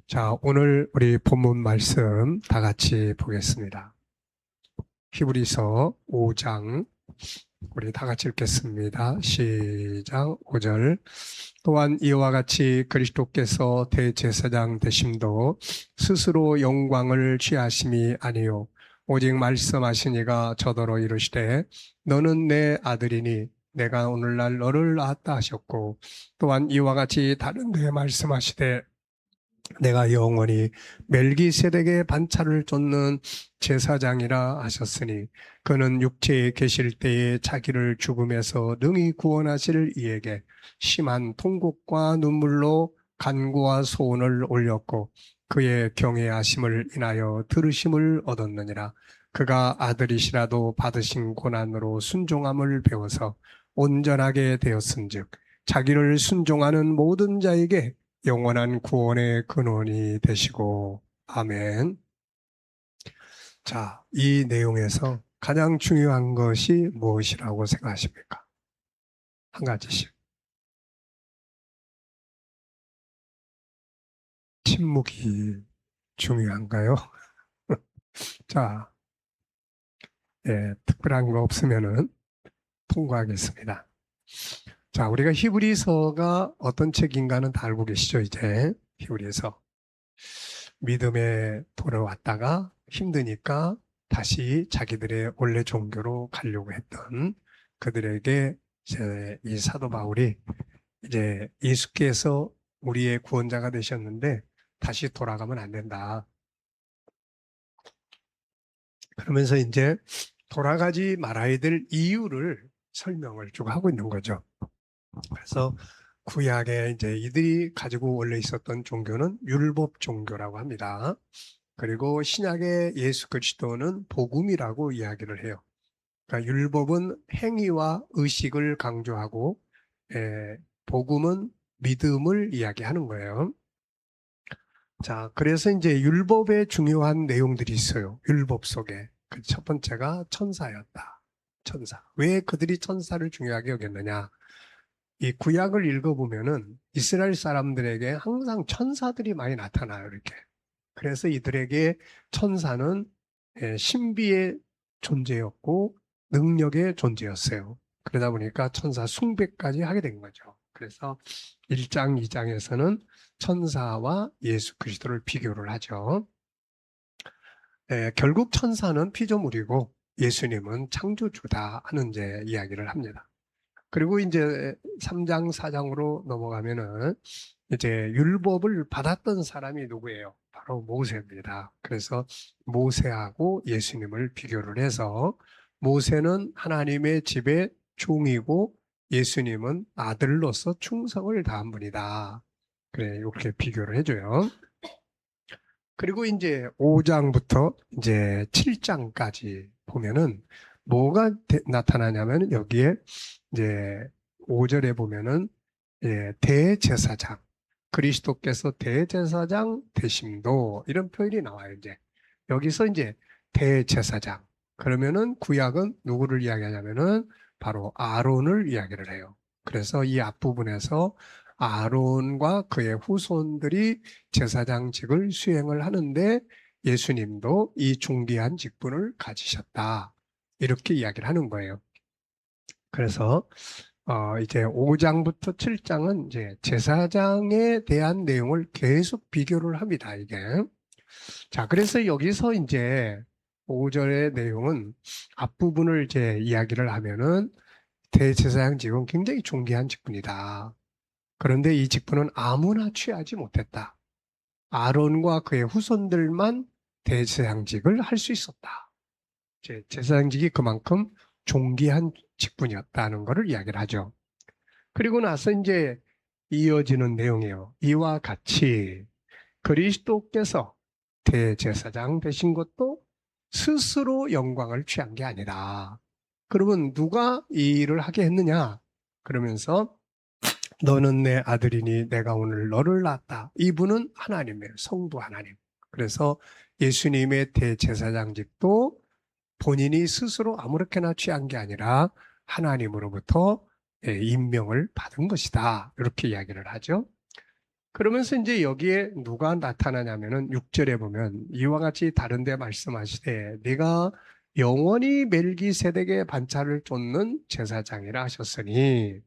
자, 오늘 우리 본문 말씀 다 같이 보겠습니다. 히브리서 5장 우리 다 같이 읽겠습니다. 시작 5절. 또한 이와 같이 그리스도께서 대제사장 되심도 스스로 영광을 취하심이 아니요 오직 말씀하시니가 저더러 이르시되 너는 내 아들이니 내가 오늘날 너를 낳았다 하셨고, 또한 이와 같이 다른 데 말씀하시되 내가 영원히 멜기세덱의 반차를 쫓는 제사장이라 하셨으니 그는 육체에 계실 때에 자기를 죽음에서 능히 구원하실 이에게 심한 통곡과 눈물로 간구와 소원을 올렸고 그의 경외하심을 인하여 들으심을 얻었느니라. 그가 아들이시라도 받으신 고난으로 순종함을 배워서 온전하게 되었은즉 자기를 순종하는 모든 자에게 영원한 구원의 근원이 되시고. 아멘. 자, 이 내용에서 가장 중요한 것이 무엇이라고 생각하십니까? 한 가지씩. 침묵이 중요한가요? 자, 특별한 거 없으면은 통과하겠습니다. 자, 우리가 히브리서가 어떤 책인가는 다 알고 계시죠, 이제. 히브리서. 믿음에 돌아왔다가 힘드니까 다시 자기들의 원래 종교로 가려고 했던 그들에게 이제 이 사도 바울이 이제 예수께서 우리의 구원자가 되셨는데 다시 돌아가면 안 된다. 그러면서 이제 돌아가지 말아야 될 이유를 설명을 쭉 하고 있는 거죠. 그래서 구약에 이제 이들이 가지고 원래 있었던 종교는 율법 종교라고 합니다. 그리고 신약의 예수 그리스도는 복음이라고 이야기를 해요. 그러니까 율법은 행위와 의식을 강조하고, 복음은 믿음을 이야기하는 거예요. 자, 그래서 이제 율법에 중요한 내용들이 있어요. 율법 속에. 그 첫 번째가 천사였다. 천사. 왜 그들이 천사를 중요하게 여겼느냐? 이 구약을 읽어보면은 이스라엘 사람들에게 항상 천사들이 많이 나타나요, 이렇게. 그래서 이들에게 천사는 신비의 존재였고 능력의 존재였어요. 그러다 보니까 천사 숭배까지 하게 된 거죠. 그래서 1장, 2장에서는 천사와 예수 그리스도를 비교를 하죠. 결국 천사는 피조물이고 예수님은 창조주다 하는 이제 이야기를 합니다. 그리고 이제 3장, 4장으로 넘어가면은 이제 율법을 받았던 사람이 누구예요? 바로 모세입니다. 그래서 모세하고 예수님을 비교를 해서 모세는 하나님의 집의 종이고 예수님은 아들로서 충성을 다한 분이다. 그래, 이렇게 비교를 해줘요. 그리고 이제 5장부터 이제 7장까지 보면은 뭐가 나타나냐면 여기에 이제 5절에 보면은 대제사장, 그리스도께서 대제사장 되심도 이런 표현이 나와요. 이제 여기서 이제 대제사장 그러면은 구약은 누구를 이야기하냐면은 바로 아론을 이야기를 해요. 그래서 이 앞부분에서 아론과 그의 후손들이 제사장직을 수행을 하는데 예수님도 이 존귀한 직분을 가지셨다. 이렇게 이야기를 하는 거예요. 그래서 이제 5장부터 7장은 이제 제사장에 대한 내용을 계속 비교를 합니다, 이게. 자, 그래서 여기서 이제 5절의 내용은 앞부분을 이제 이야기를 하면은 대제사장 직은 굉장히 존귀한 직분이다. 그런데 이 직분은 아무나 취하지 못했다. 아론과 그의 후손들만 대제사장직을 할 수 있었다. 제사장직이 그만큼 존귀한 직분이었다는 것을 이야기를 하죠. 그리고 나서 이제 이어지는 내용이에요. 이와 같이 그리스도께서 대제사장 되신 것도 스스로 영광을 취한 게 아니라, 그러면 누가 이 일을 하게 했느냐? 그러면서 너는 내 아들이니 내가 오늘 너를 낳았다. 이분은 하나님이에요. 성부 하나님. 그래서 예수님의 대제사장직도 본인이 스스로 아무렇게나 취한 게 아니라 하나님으로부터 임명을 받은 것이다. 이렇게 이야기를 하죠. 그러면서 이제 여기에 누가 나타나냐면은 6절에 보면 이와 같이 다른 데 말씀하시되 네가 영원히 멜기세덱의 반차를 쫓는 제사장이라 하셨으니,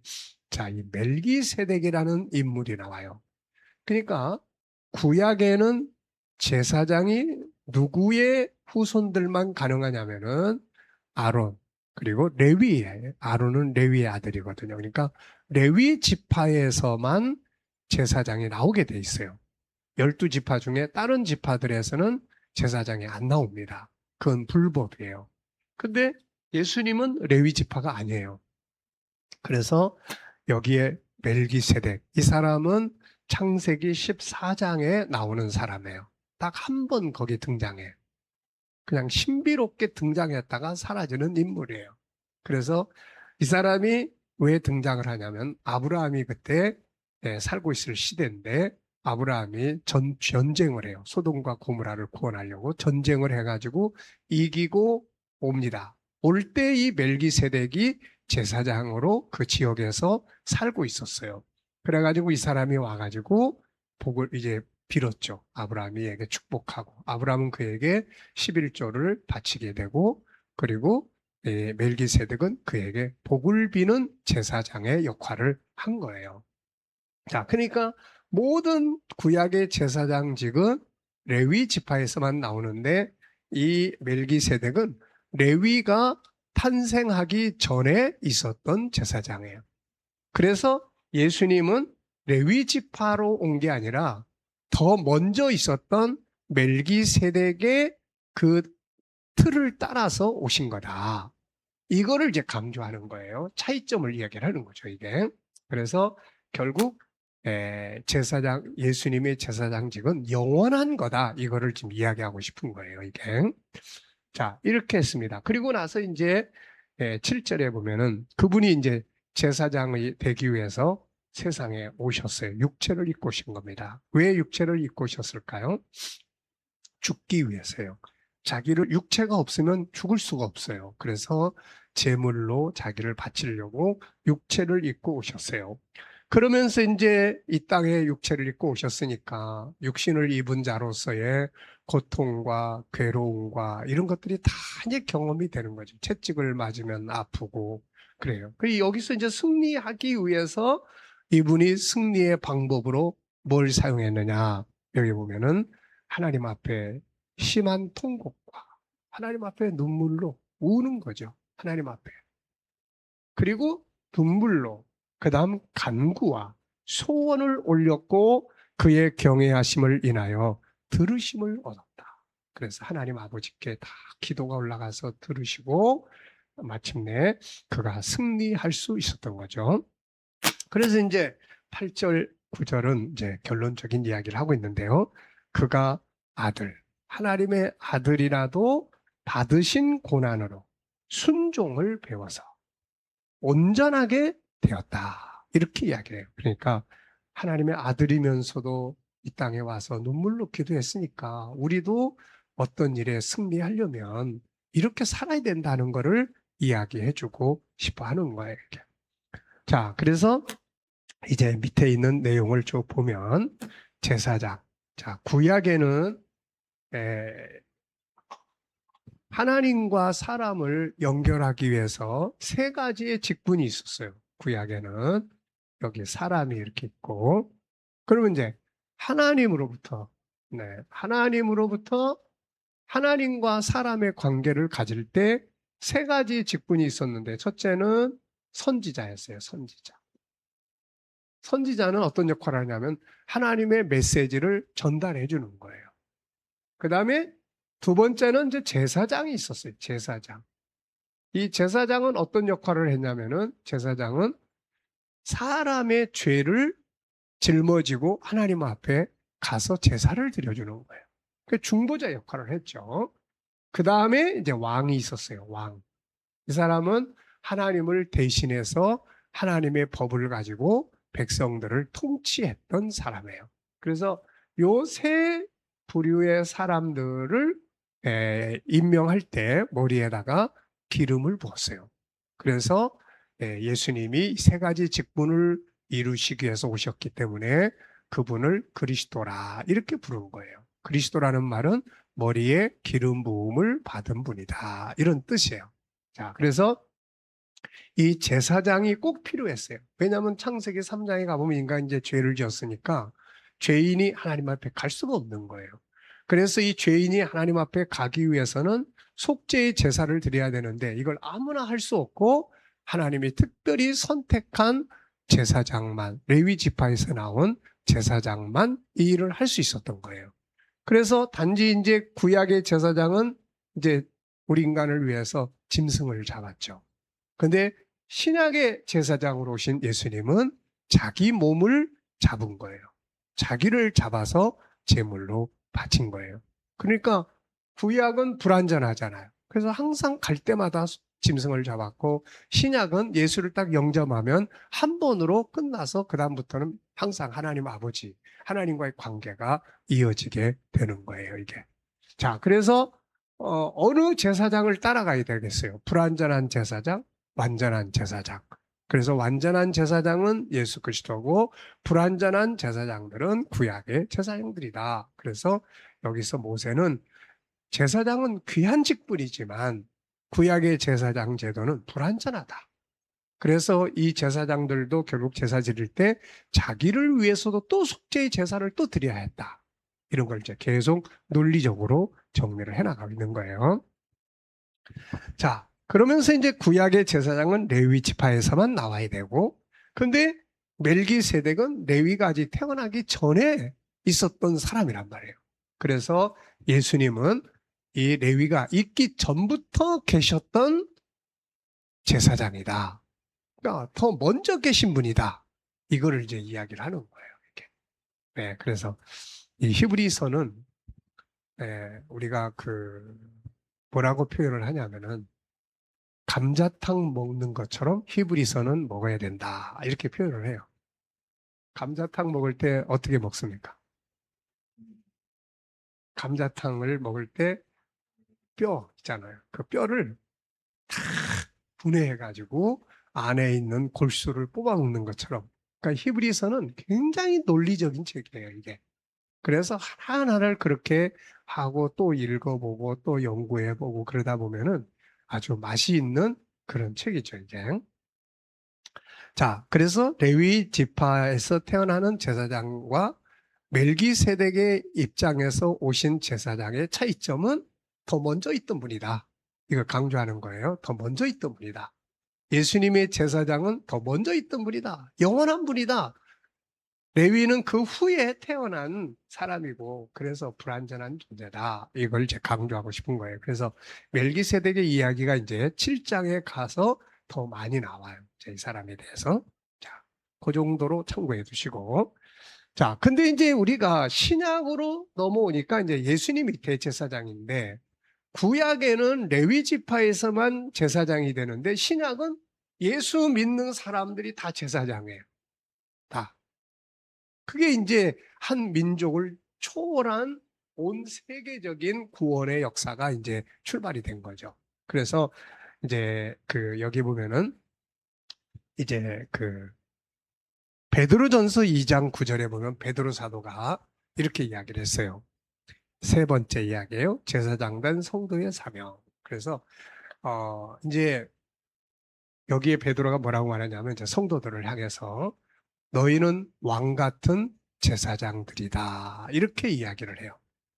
자, 이 멜기세덱이라는 인물이 나와요. 그러니까 구약에는 제사장이 누구의 후손들만 가능하냐면은 아론, 그리고 레위의, 아론은 레위의 아들이거든요. 그러니까 레위 지파에서만 제사장이 나오게 돼 있어요. 12지파 중에 다른 지파들에서는 제사장이 안 나옵니다. 그건 불법이에요. 근데 예수님은 레위 지파가 아니에요. 그래서 여기에 멜기세덱, 이 사람은 창세기 14장에 나오는 사람이에요. 딱 한 번 거기 등장해. 그냥 신비롭게 등장했다가 사라지는 인물이에요. 그래서 이 사람이 왜 등장을 하냐면 아브라함이 그때 살고 있을 시대인데, 아브라함이 전쟁을 해요. 소돔과 고모라를 구원하려고 전쟁을 해가지고 이기고 옵니다. 올 때 이 멜기세덱이 제사장으로 그 지역에서 살고 있었어요. 그래가지고 이 사람이 와가지고 복을 이제 빌었죠. 아브라함이에게 축복하고, 아브라함은 그에게 11조를 바치게 되고, 그리고 멜기세덱은 그에게 복을 비는 제사장의 역할을 한 거예요. 자, 그러니까 모든 구약의 제사장직은 레위 지파에서만 나오는데, 이 멜기세덱은 레위가 탄생하기 전에 있었던 제사장이에요. 그래서 예수님은 레위 지파로 온 게 아니라 더 먼저 있었던 멜기세덱의 그 틀을 따라서 오신 거다. 이거를 이제 강조하는 거예요. 차이점을 이야기를 하는 거죠, 이게. 그래서 결국 제사장, 예수님의 제사장직은 영원한 거다. 이거를 지금 이야기하고 싶은 거예요, 이게. 자, 이렇게 했습니다. 그리고 나서 이제 7절에 보면은 그분이 이제 제사장이 되기 위해서 세상에 오셨어요. 육체를 입고 오신 겁니다. 왜 육체를 입고 오셨을까요? 죽기 위해서요. 자기를, 육체가 없으면 죽을 수가 없어요. 그래서 제물로 자기를 바치려고 육체를 입고 오셨어요. 그러면서 이제 이 땅에 육체를 입고 오셨으니까 육신을 입은 자로서의 고통과 괴로움과 이런 것들이 다 이제 경험이 되는 거죠. 채찍을 맞으면 아프고 그래요. 그리고 여기서 이제 승리하기 위해서 이분이 승리의 방법으로 뭘 사용했느냐? 여기 보면은 하나님 앞에 심한 통곡과 하나님 앞에 눈물로 우는 거죠. 하나님 앞에. 그리고 눈물로, 그 다음 간구와 소원을 올렸고 그의 경외하심을 인하여 들으심을 얻었다. 그래서 하나님 아버지께 다 기도가 올라가서 들으시고 마침내 그가 승리할 수 있었던 거죠. 그래서 이제 8절, 9절은 이제 결론적인 이야기를 하고 있는데요. 그가 아들, 하나님의 아들이라도 받으신 고난으로 순종을 배워서 온전하게 되었다. 이렇게 이야기해요. 그러니까 하나님의 아들이면서도 이 땅에 와서 눈물로 기도했으니까 우리도 어떤 일에 승리하려면 이렇게 살아야 된다는 것을 이야기해주고 싶어 하는 거예요. 이렇게. 자, 그래서 이제 밑에 있는 내용을 쭉 보면 제사장. 자, 구약에는 하나님과 사람을 연결하기 위해서 세 가지의 직분이 있었어요. 구약에는 여기 사람이 이렇게 있고, 그러면 이제 하나님으로부터, 하나님으로부터 하나님과 사람의 관계를 가질 때 세 가지 직분이 있었는데, 첫째는 선지자였어요. 선지자. 선지자는 어떤 역할을 하냐면 하나님의 메시지를 전달해 주는 거예요. 그 다음에 두 번째는 이제 제사장이 있었어요. 제사장. 이 제사장은 어떤 역할을 했냐면은 제사장은 사람의 죄를 짊어지고 하나님 앞에 가서 제사를 드려주는 거예요. 그 중보자 역할을 했죠. 그 다음에 이제 왕이 있었어요. 왕. 이 사람은 하나님을 대신해서 하나님의 법을 가지고 백성들을 통치했던 사람이에요. 그래서 요 세 부류의 사람들을 임명할 때 머리에다가 기름을 부었어요. 그래서 예수님이 세 가지 직분을 이루시기 위해서 오셨기 때문에 그분을 그리스도라 이렇게 부른 거예요. 그리스도라는 말은 머리에 기름 부음을 받은 분이다 이런 뜻이에요. 자, 그래서 이 제사장이 꼭 필요했어요. 왜냐하면 창세기 3장에 가보면 인간이 이제 죄를 지었으니까 죄인이 하나님 앞에 갈 수가 없는 거예요. 그래서 이 죄인이 하나님 앞에 가기 위해서는 속죄의 제사를 드려야 되는데 이걸 아무나 할 수 없고 하나님이 특별히 선택한 제사장만, 레위 지파에서 나온 제사장만 이 일을 할 수 있었던 거예요. 그래서 단지 이제 구약의 제사장은 이제 우리 인간을 위해서 짐승을 잡았죠. 근데 신약의 제사장으로 오신 예수님은 자기 몸을 잡은 거예요. 자기를 잡아서 제물로 바친 거예요. 그러니까 구약은 불완전하잖아요. 그래서 항상 갈 때마다 짐승을 잡았고 신약은 예수를 딱 영접하면 한 번으로 끝나서 그다음부터는 항상 하나님 아버지, 하나님과의 관계가 이어지게 되는 거예요, 이게. 자, 그래서 어느 제사장을 따라가야 되겠어요? 불완전한 제사장, 완전한 제사장. 그래서 완전한 제사장은 예수 그리스도고 불완전한 제사장들은 구약의 제사장들이다. 그래서 여기서 모세는 제사장은 귀한 직분이지만 구약의 제사장 제도는 불완전하다. 그래서 이 제사장들도 결국 제사 지를 때 자기를 위해서도 또 속죄의 제사를 또 드려야 했다. 이런 걸 이제 계속 논리적으로 정리를 해나가고 있는 거예요. 자, 그러면서 이제 구약의 제사장은 레위 지파에서만 나와야 되고, 근데 멜기세덱은 레위가 아직 태어나기 전에 있었던 사람이란 말이에요. 그래서 예수님은 이 레위가 있기 전부터 계셨던 제사장이다. 그러니까 더 먼저 계신 분이다. 이거를 이제 이야기를 하는 거예요. 이렇게. 네, 그래서 이 히브리서는 우리가 뭐라고 표현을 하냐면은 감자탕 먹는 것처럼 히브리서는 먹어야 된다. 이렇게 표현을 해요. 감자탕 먹을 때 어떻게 먹습니까? 감자탕을 먹을 때 뼈 있잖아요. 그 뼈를 다 분해해가지고 안에 있는 골수를 뽑아 먹는 것처럼. 그러니까 히브리서는 굉장히 논리적인 책이에요, 이게. 그래서 하나하나를 그렇게 하고 또 읽어보고 또 연구해보고 그러다 보면은 아주 맛이 있는 그런 책이죠, 이게. 자, 그래서 레위 지파에서 태어나는 제사장과 멜기세덱의 입장에서 오신 제사장의 차이점은 더 먼저 있던 분이다. 이걸 강조하는 거예요. 더 먼저 있던 분이다. 예수님의 제사장은 더 먼저 있던 분이다. 영원한 분이다. 레위는 그 후에 태어난 사람이고 그래서 불완전한 존재다. 이걸 이제 강조하고 싶은 거예요. 그래서 멜기세덱의 이야기가 이제 7장에 가서 더 많이 나와요. 이 사람에 대해서. 자, 그 정도로 참고해 두시고. 자, 근데 이제 우리가 신약으로 넘어오니까 이제 예수님이 대제사장인데 구약에는 레위 지파에서만 제사장이 되는데 신약은 예수 믿는 사람들이 다 제사장이에요. 다. 그게 이제 한 민족을 초월한 온 세계적인 구원의 역사가 이제 출발이 된 거죠. 그래서 이제 여기 보면은 이제 베드로전서 2장 9절에 보면 베드로 사도가 이렇게 이야기를 했어요. 세 번째 이야기예요. 제사장된 성도의 사명. 그래서 이제 여기에 베드로가 뭐라고 말하냐면 이제 성도들을 향해서 너희는 왕 같은 제사장들이다. 이렇게 이야기를 해요.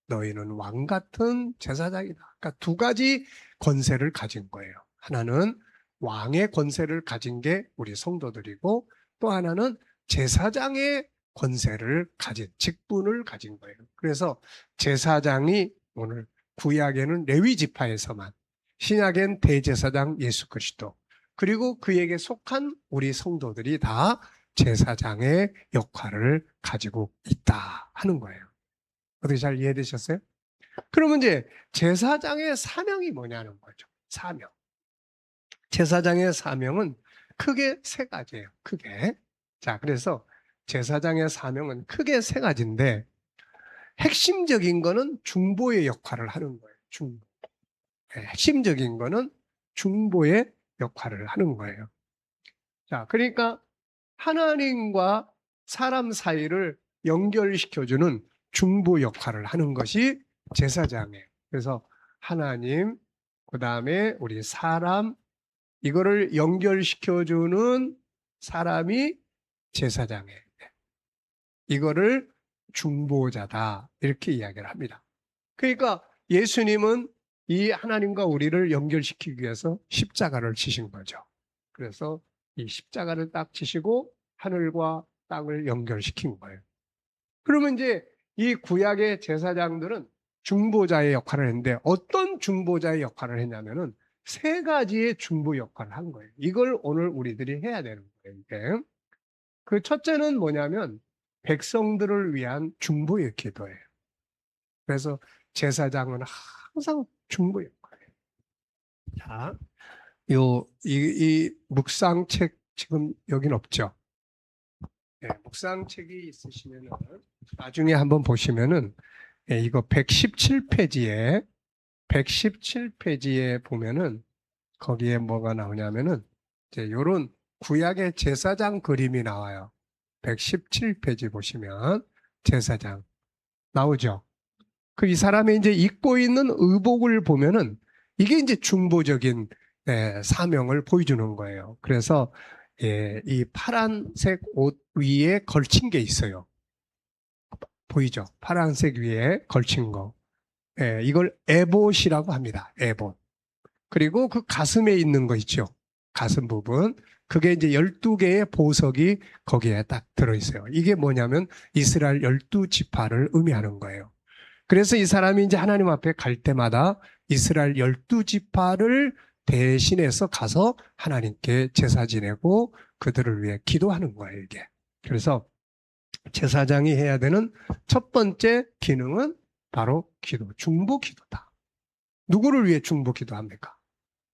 너희는 왕 같은 제사장이다. 그러니까 두 가지 권세를 가진 거예요. 하나는 왕의 권세를 가진 게 우리 성도들이고 또 하나는 제사장의 권세를 가진 직분을 가진 거예요. 그래서 제사장이 오늘 구약에는 레위 지파에서만 신약엔 대제사장 예수 그리스도 그리고 그에게 속한 우리 성도들이 다 제사장의 역할을 가지고 있다 하는 거예요. 어떻게 잘 이해되셨어요? 그러면 이제 제사장의 사명이 뭐냐는 거죠. 사명. 제사장의 사명은 크게 세 가지예요. 크게. 자, 그래서 제사장의 사명은 크게 세 가지인데 핵심적인 거는 중보의 역할을 하는 거예요. 중보. 핵심적인 거는 중보의 역할을 하는 거예요. 자, 그러니까 하나님과 사람 사이를 연결시켜주는 중보 역할을 하는 것이 제사장이에요. 그래서 하나님, 그 다음에 우리 사람, 이거를 연결시켜주는 사람이 제사장이에요. 이거를 중보자다, 이렇게 이야기를 합니다. 그러니까 예수님은 이 하나님과 우리를 연결시키기 위해서 십자가를 지신 거죠. 그래서 이 십자가를 딱 지시고 하늘과 땅을 연결시킨 거예요. 그러면 이제 이 구약의 제사장들은 중보자의 역할을 했는데, 어떤 중보자의 역할을 했냐면은 세 가지의 중보 역할을 한 거예요. 이걸 오늘 우리들이 해야 되는 거예요. 이게. 그 첫째는 뭐냐면 백성들을 위한 중보의 기도예요. 그래서 제사장은 항상 중보 역할이에요. 자, 이 묵상책 지금 여긴 없죠? 네, 묵상책이 있으시면은 나중에 한번 보시면은, 이거 117페이지에 보면은 거기에 뭐가 나오냐면은 이제 요런 구약의 제사장 그림이 나와요. 117페이지 보시면 제사장 나오죠. 그 이 사람이 이제 입고 있는 의복을 보면은 이게 이제 중보적인 사명을 보여주는 거예요. 그래서 이 파란색 옷 위에 걸친 게 있어요. 보이죠? 파란색 위에 걸친 거. 이걸 에봇이라고 합니다. 에봇. 그리고 그 가슴에 있는 거 있죠? 가슴 부분. 그게 이제 12개의 보석이 거기에 딱 들어있어요. 이게 뭐냐면 이스라엘 12지파를 의미하는 거예요. 그래서 이 사람이 이제 하나님 앞에 갈 때마다 이스라엘 12지파를 대신해서 가서 하나님께 제사 지내고 그들을 위해 기도하는 거예요, 이게. 그래서 제사장이 해야 되는 첫 번째 기능은 바로 기도, 중보 기도다. 누구를 위해 중보 기도합니까?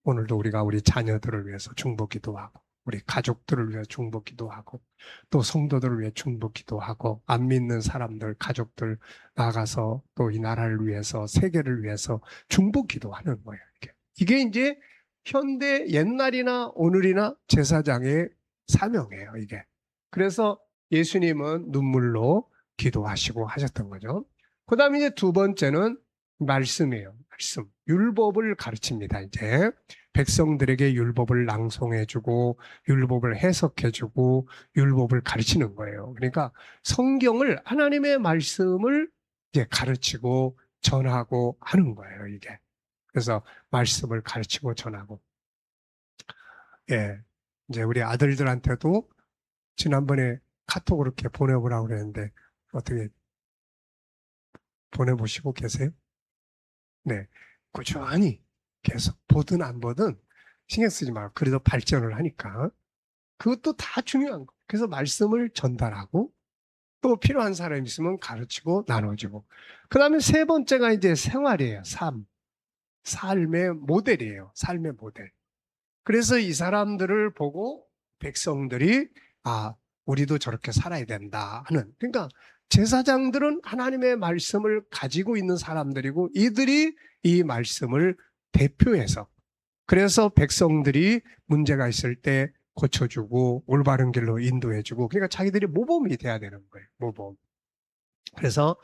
오늘도 우리가 우리 자녀들을 위해서 중보 기도하고, 우리 가족들을 위해 중보 기도하고, 또 성도들을 위해 중보 기도하고, 안 믿는 사람들, 가족들 나가서 또 이 나라를 위해서, 세계를 위해서 중보 기도하는 거예요. 이게 이제 현대 옛날이나 오늘이나 제사장의 사명이에요, 이게. 그래서 예수님은 눈물로 기도하시고 하셨던 거죠. 그 다음에 이제 두 번째는 말씀이에요. 말씀. 율법을 가르칩니다, 이제. 백성들에게 율법을 낭송해주고, 율법을 해석해주고, 율법을 가르치는 거예요. 그러니까 성경을, 하나님의 말씀을 이제 가르치고 전하고 하는 거예요, 이게. 그래서 말씀을 가르치고 전하고. 이제 우리 아들들한테도 지난번에 카톡으로 이렇게 보내보라고 그랬는데, 어떻게 보내보시고 계세요? 네. 꾸준히 계속 보든 안 보든 신경 쓰지 말고, 그래도 발전을 하니까. 그것도 다 중요한 거예요. 그래서 말씀을 전달하고, 또 필요한 사람이 있으면 가르치고 나눠주고. 그 다음에 세 번째가 이제 생활이에요. 삶의 모델이에요. 삶의 모델. 그래서 이 사람들을 보고 백성들이 우리도 저렇게 살아야 된다 하는. 그러니까 제사장들은 하나님의 말씀을 가지고 있는 사람들이고, 이들이 이 말씀을 대표해서, 그래서 백성들이 문제가 있을 때 고쳐주고 올바른 길로 인도해주고, 그러니까 자기들이 모범이 돼야 되는 거예요. 모범. 그래서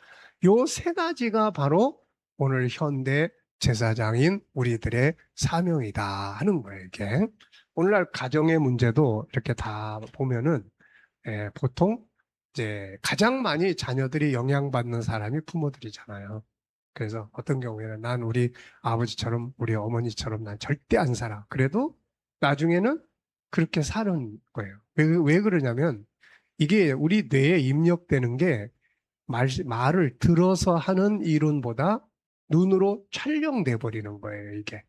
요 세 가지가 바로 오늘 현대 제사장인 우리들의 사명이다 하는 거예요, 이게. 오늘날 가정의 문제도 이렇게 다 보면은 보통 이제 가장 많이 자녀들이 영향받는 사람이 부모들이잖아요. 그래서 어떤 경우에는 난 우리 아버지처럼, 우리 어머니처럼 난 절대 안 살아. 그래도 나중에는 그렇게 사는 거예요. 왜 그러냐면 이게 우리 뇌에 입력되는 게 말을 들어서 하는 이론보다 눈으로 촬영돼 버리는 거예요, 이게.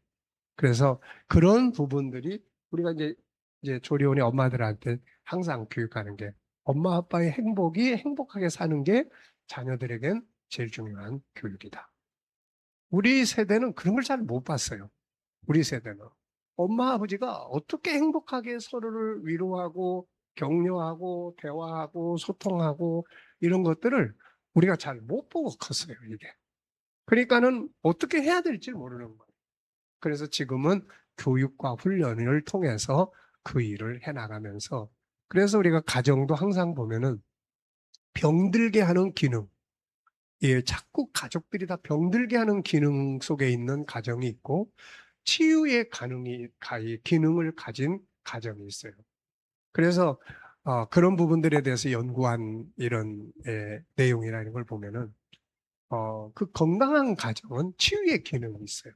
그래서 그런 부분들이 우리가 이제 조리원의 엄마들한테 항상 교육하는 게, 엄마 아빠의 행복이 행복하게 사는 게 자녀들에겐 제일 중요한 교육이다. 우리 세대는 그런 걸 잘 못 봤어요. 우리 세대는 엄마 아버지가 어떻게 행복하게 서로를 위로하고 격려하고 대화하고 소통하고 이런 것들을 우리가 잘 못 보고 컸어요, 이게. 그러니까는 어떻게 해야 될지 모르는 거예요. 그래서 지금은 교육과 훈련을 통해서 그 일을 해나가면서, 그래서 우리가 가정도 항상 보면은 병들게 하는 기능, 예, 자꾸 가족들이 다 병들게 하는 기능 속에 있는 가정이 있고 치유의 기능을 가진 가정이 있어요. 그래서 그런 부분들에 대해서 연구한 이런 내용이라는 걸 보면은 그 건강한 가정은 치유의 기능이 있어요.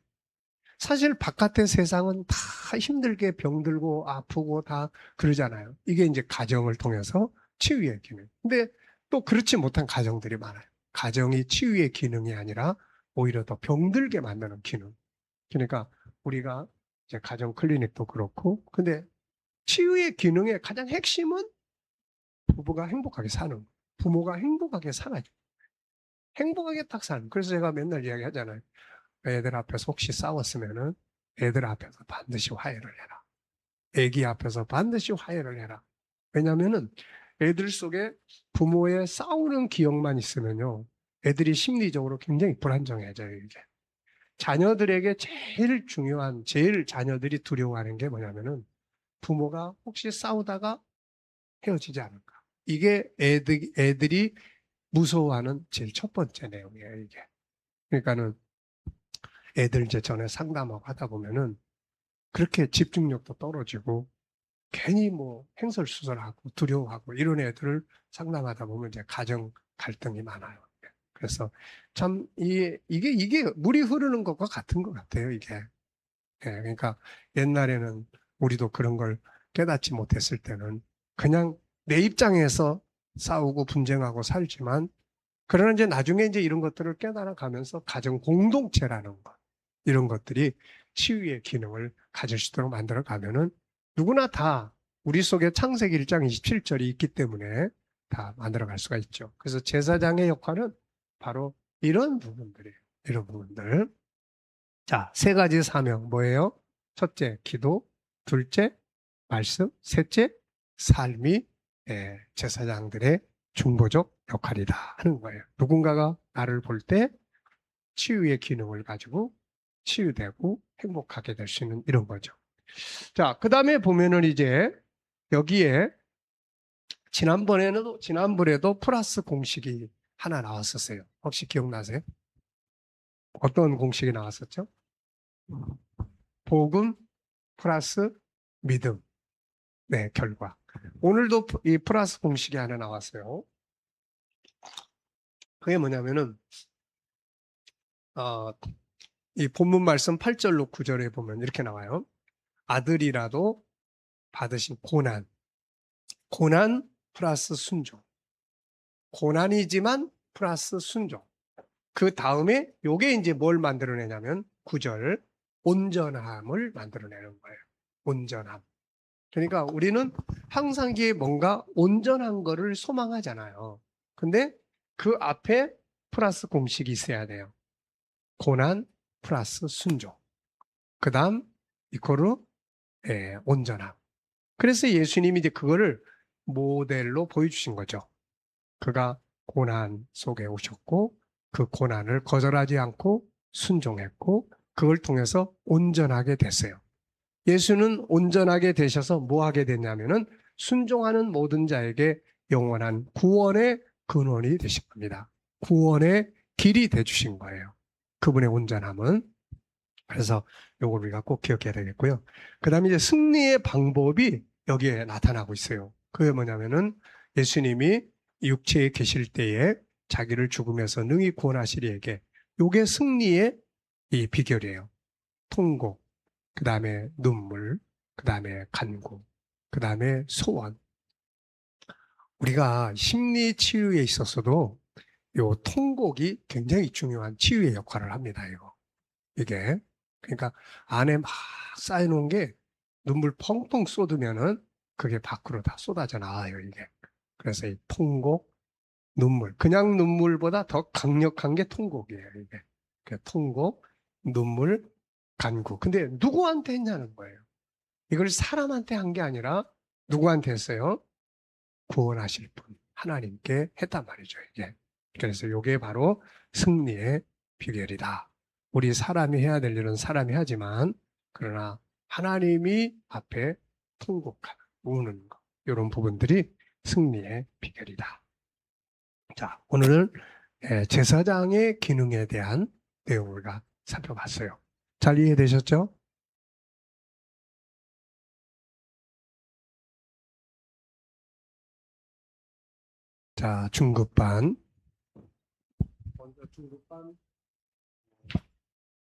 사실 바깥의 세상은 다 힘들게 병들고 아프고 다 그러잖아요. 이게 이제 가정을 통해서 치유의 기능. 근데 또 그렇지 못한 가정들이 많아요. 가정이 치유의 기능이 아니라 오히려 더 병들게 만드는 기능. 그러니까 우리가 이제 가정 클리닉도 그렇고, 근데 치유의 기능의 가장 핵심은 부부가 행복하게 사는 거. 부모가 행복하게 살아요. 행복하게 딱 사는. 그래서 제가 맨날 이야기 하잖아요. 애들 앞에서 혹시 싸웠으면은 애들 앞에서 반드시 화해를 해라. 애기 앞에서 반드시 화해를 해라. 왜냐면은 애들 속에 부모의 싸우는 기억만 있으면요. 애들이 심리적으로 굉장히 불안정해져요, 이게. 자녀들에게 제일 자녀들이 두려워하는 게 뭐냐면은 부모가 혹시 싸우다가 헤어지지 않을까. 이게 애들이 무서워하는 제일 첫 번째 내용이에요, 이게. 그러니까는 애들 이제 전에 상담하고 하다 보면은 그렇게 집중력도 떨어지고 괜히 뭐 횡설수설하고 두려워하고 이런 애들을 상담하다 보면 이제 가정 갈등이 많아요. 그래서 참 이게 물이 흐르는 것과 같은 것 같아요, 이게. 예, 그러니까 옛날에는 우리도 그런 걸 깨닫지 못했을 때는 그냥 내 입장에서 싸우고 분쟁하고 살지만 그러나 이제 나중에 이제 이런 것들을 깨달아 가면서 가정 공동체라는 것, 이런 것들이 치유의 기능을 가질 수 있도록 만들어 가면은 누구나 다 우리 속에 창세기 1장 27절이 있기 때문에 다 만들어 갈 수가 있죠. 그래서 제사장의 역할은 바로 이런 부분들이에요. 이런 부분들. 자, 세 가지 사명 뭐예요? 첫째, 기도. 둘째, 말씀. 셋째, 삶이 제사장들의 중보적 역할이다 하는 거예요. 누군가가 나를 볼 때 치유의 기능을 가지고 치유되고 행복하게 될 수 있는 이런 거죠. 자, 그 다음에 보면은 이제 여기에 지난번에도 플러스 공식이 하나 나왔었어요. 혹시 기억나세요? 어떤 공식이 나왔었죠? 복음 플러스 믿음. 네, 결과. 오늘도 이 플러스 공식이 하나 나왔어요. 그게 뭐냐면은, 어, 이 본문 말씀 8절로 9절에 보면 이렇게 나와요. 아들이라도 받으신 고난. 고난 플러스 순종. 고난이지만 플러스 순종. 그 다음에 요게 이제 뭘 만들어내냐면 9절 온전함을 만들어내는 거예요. 온전함. 그러니까 우리는 항상 이게 뭔가 온전한 거를 소망하잖아요. 근데 그 앞에 플러스 공식이 있어야 돼요. 고난 플러스 순종. 그 다음 이코르 온전함. 그래서 예수님이 이제 그거를 모델로 보여주신 거죠. 그가 고난 속에 오셨고 그 고난을 거절하지 않고 순종했고 그걸 통해서 온전하게 됐어요. 예수는 온전하게 되셔서 뭐 하게 됐냐면은 순종하는 모든 자에게 영원한 구원의 근원이 되신 겁니다. 구원의 길이 돼 주신 거예요. 그분의 온전함은. 그래서 요걸 우리가 꼭 기억해야 되겠고요. 그다음에 이제 승리의 방법이 여기에 나타나고 있어요. 그게 뭐냐면은 예수님이 육체에 계실 때에 자기를 죽음에서 능히 구원하시리에게 요게 승리의 이 비결이에요. 통곡, 그 다음에 눈물, 그 다음에 간구, 그 다음에 소원. 우리가 심리 치유에 있어서도 요 통곡이 굉장히 중요한 치유의 역할을 합니다, 이거. 이게. 그러니까 안에 막 쌓여놓은 게 눈물 펑펑 쏟으면은 그게 밖으로 다 쏟아져 나와요, 이게. 그래서 이 통곡, 눈물. 그냥 눈물보다 더 강력한 게 통곡이에요, 이게. 그 통곡, 눈물, 간구. 근데 누구한테 했냐는 거예요. 이걸 사람한테 한 게 아니라 누구한테 했어요? 구원하실 분, 하나님께 했단 말이죠, 이게. 그래서 이게 바로 승리의 비결이다. 우리 사람이 해야 될 일은 사람이 하지만, 그러나 하나님이 앞에 통곡하는, 우는 것, 이런 부분들이 승리의 비결이다. 자, 오늘은 제사장의 기능에 대한 내용을 살펴봤어요. 잘 이해되셨죠? 자, 중급반. 먼저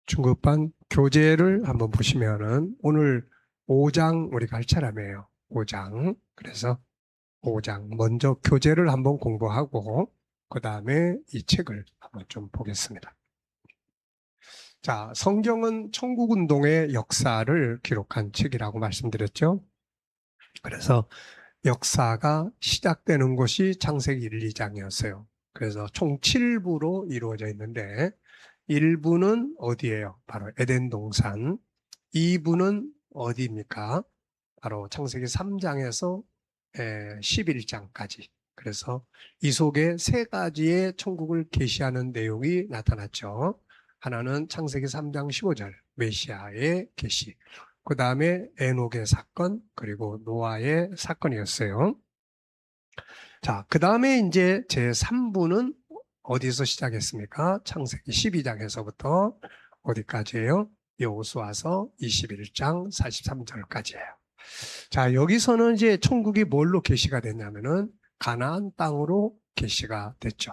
중급반 교재를 한번 보시면은 오늘 5장 우리가 할 차례예요. 5장. 그래서 5장. 먼저 교재를 한번 공부하고 그 다음에 이 책을 한번 좀 보겠습니다. 자, 성경은 천국운동의 역사를 기록한 책이라고 말씀드렸죠. 그래서 역사가 시작되는 곳이 창세기 1, 2장이었어요. 그래서 총 7부로 이루어져 있는데 1부는 어디예요? 바로 에덴 동산. 2부는 어디입니까? 바로 창세기 3장에서 11장까지. 그래서 이 속에 세 가지의 천국을 계시하는 내용이 나타났죠. 하나는 창세기 3장 15절 메시아의 계시, 그 다음에 에녹의 사건, 그리고 노아의 사건이었어요. 자, 그 다음에 이제 제3부는 어디서 시작했습니까? 창세기 12장에서부터 어디까지예요? 여호수아서 21장 43절까지예요. 자, 여기서는 이제 천국이 뭘로 계시가 됐냐면은 가나안 땅으로 계시가 됐죠.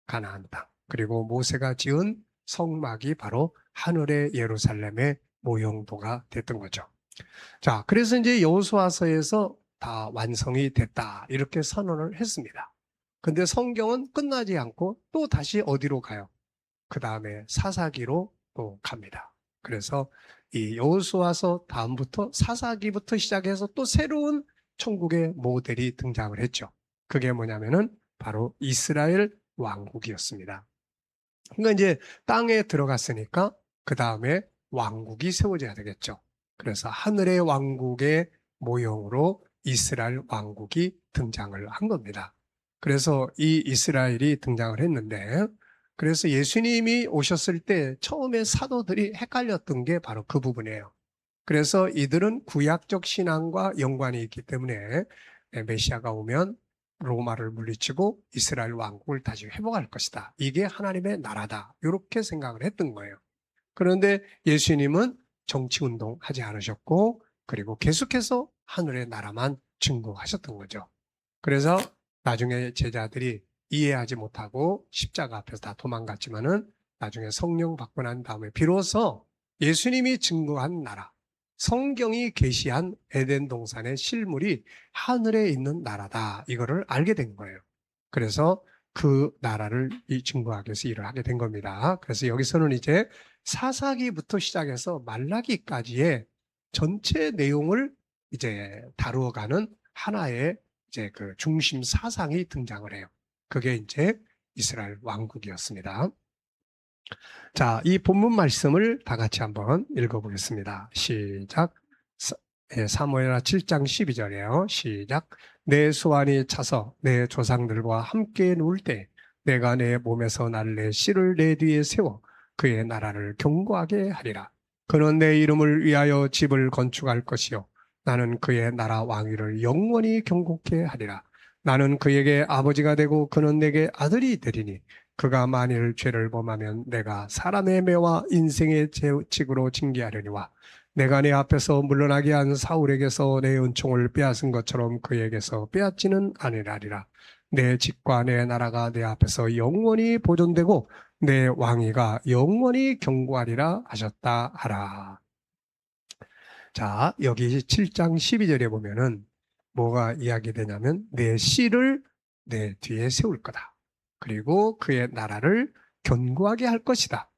가나안 땅. 그리고 모세가 지은 성막이 바로 하늘의 예루살렘의 모형도가 됐던 거죠. 자, 그래서 이제 여호수아서에서 다 완성이 됐다 이렇게 선언을 했습니다. 근데 성경은 끝나지 않고 또 다시 어디로 가요? 그 다음에 사사기로 또 갑니다. 그래서 이 여호수아서 다음부터 사사기부터 시작해서 또 새로운 천국의 모델이 등장을 했죠. 그게 뭐냐면은 바로 이스라엘 왕국이었습니다. 그러니까 이제 땅에 들어갔으니까 그 다음에 왕국이 세워져야 되겠죠. 그래서 하늘의 왕국의 모형으로 이스라엘 왕국이 등장을 한 겁니다. 그래서 이 이스라엘이 등장을 했는데, 그래서 예수님이 오셨을 때 처음에 사도들이 헷갈렸던 게 바로 그 부분이에요. 그래서 이들은 구약적 신앙과 연관이 있기 때문에 메시아가 오면 로마를 물리치고 이스라엘 왕국을 다시 회복할 것이다. 이게 하나님의 나라다. 이렇게 생각을 했던 거예요. 그런데 예수님은 정치운동 하지 않으셨고, 그리고 계속해서 하늘의 나라만 증거하셨던 거죠. 그래서 나중에 제자들이 이해하지 못하고 십자가 앞에서 다 도망갔지만은 나중에 성령 받고 난 다음에 비로소 예수님이 증거한 나라, 성경이 계시한 에덴 동산의 실물이 하늘에 있는 나라다. 이거를 알게 된 거예요. 그래서 그 나라를 증거하기 위해서 일을 하게 된 겁니다. 그래서 여기서는 이제 사사기부터 시작해서 말라기까지의 전체 내용을 이제 다루어가는 하나의 이제 그 중심 사상이 등장을 해요. 그게 이제 이스라엘 왕국이었습니다. 자, 이 본문 말씀을 다 같이 한번 읽어보겠습니다. 시작. 사무엘하 7장 12절이에요. 시작. 내 소환이 차서 내 조상들과 함께 누울 때 내가 내 몸에서 날 내 씨를 내 뒤에 세워 그의 나라를 견고하게 하리라. 그는 내 이름을 위하여 집을 건축할 것이요 나는 그의 나라 왕위를 영원히 견고케 하리라. 나는 그에게 아버지가 되고 그는 내게 아들이 되리니 그가 만일 죄를 범하면 내가 사람의 매와 인생의 죄칙으로 징계하려니와 내가 내 앞에서 물러나게 한 사울에게서 내 은총을 빼앗은 것처럼 그에게서 빼앗지는 아니라리라. 내 집과 내 나라가 내 앞에서 영원히 보존되고 내 왕위가 영원히 견고하리라 하셨다 하라. 자, 여기 7장 12절에 보면은 뭐가 이야기되냐면 내 씨를 내 뒤에 세울 거다. 그리고 그의 나라를 견고하게 할 것이다.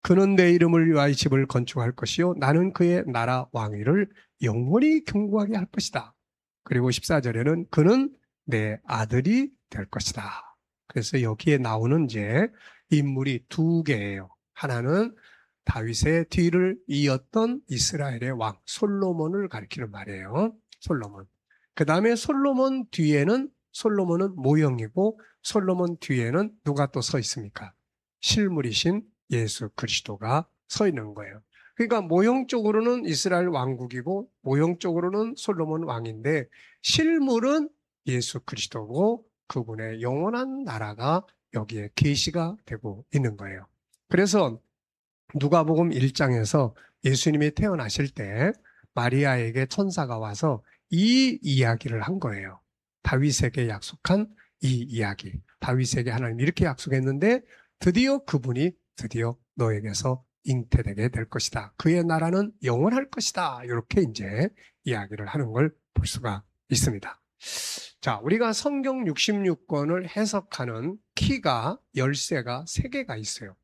그는 내 이름을 위하여 집을 건축할 것이요 나는 그의 나라 왕위를 영원히 견고하게 할 것이다. 그리고 14절에는 그는 내 아들이 될 것이다. 그래서 여기에 나오는 이제 인물이 두 개예요. 하나는 다윗의 뒤를 이었던 이스라엘의 왕 솔로몬을 가리키는 말이에요. 솔로몬. 그 다음에 솔로몬 뒤에는 솔로몬은 모형이고 솔로몬 뒤에는 누가 또 서 있습니까? 실물이신 예수 그리스도가 서 있는 거예요. 그러니까 모형적으로는 이스라엘 왕국이고 모형적으로는 솔로몬 왕인데 실물은 예수 그리스도고 그분의 영원한 나라가 여기에 계시가 되고 있는 거예요. 그래서 누가복음 1장에서 예수님이 태어나실 때 마리아에게 천사가 와서 이 이야기를 한 거예요. 다윗에게 약속한 이 이야기. 다윗에게 하나님 이렇게 약속했는데 드디어 그분이 드디어 너에게서 잉태되게 될 것이다. 그의 나라는 영원할 것이다. 이렇게 이제 이야기를 하는 걸 볼 수가 있습니다. 자, 우리가 성경 66권을 해석하는 키가 열쇠가 3개가 있어요.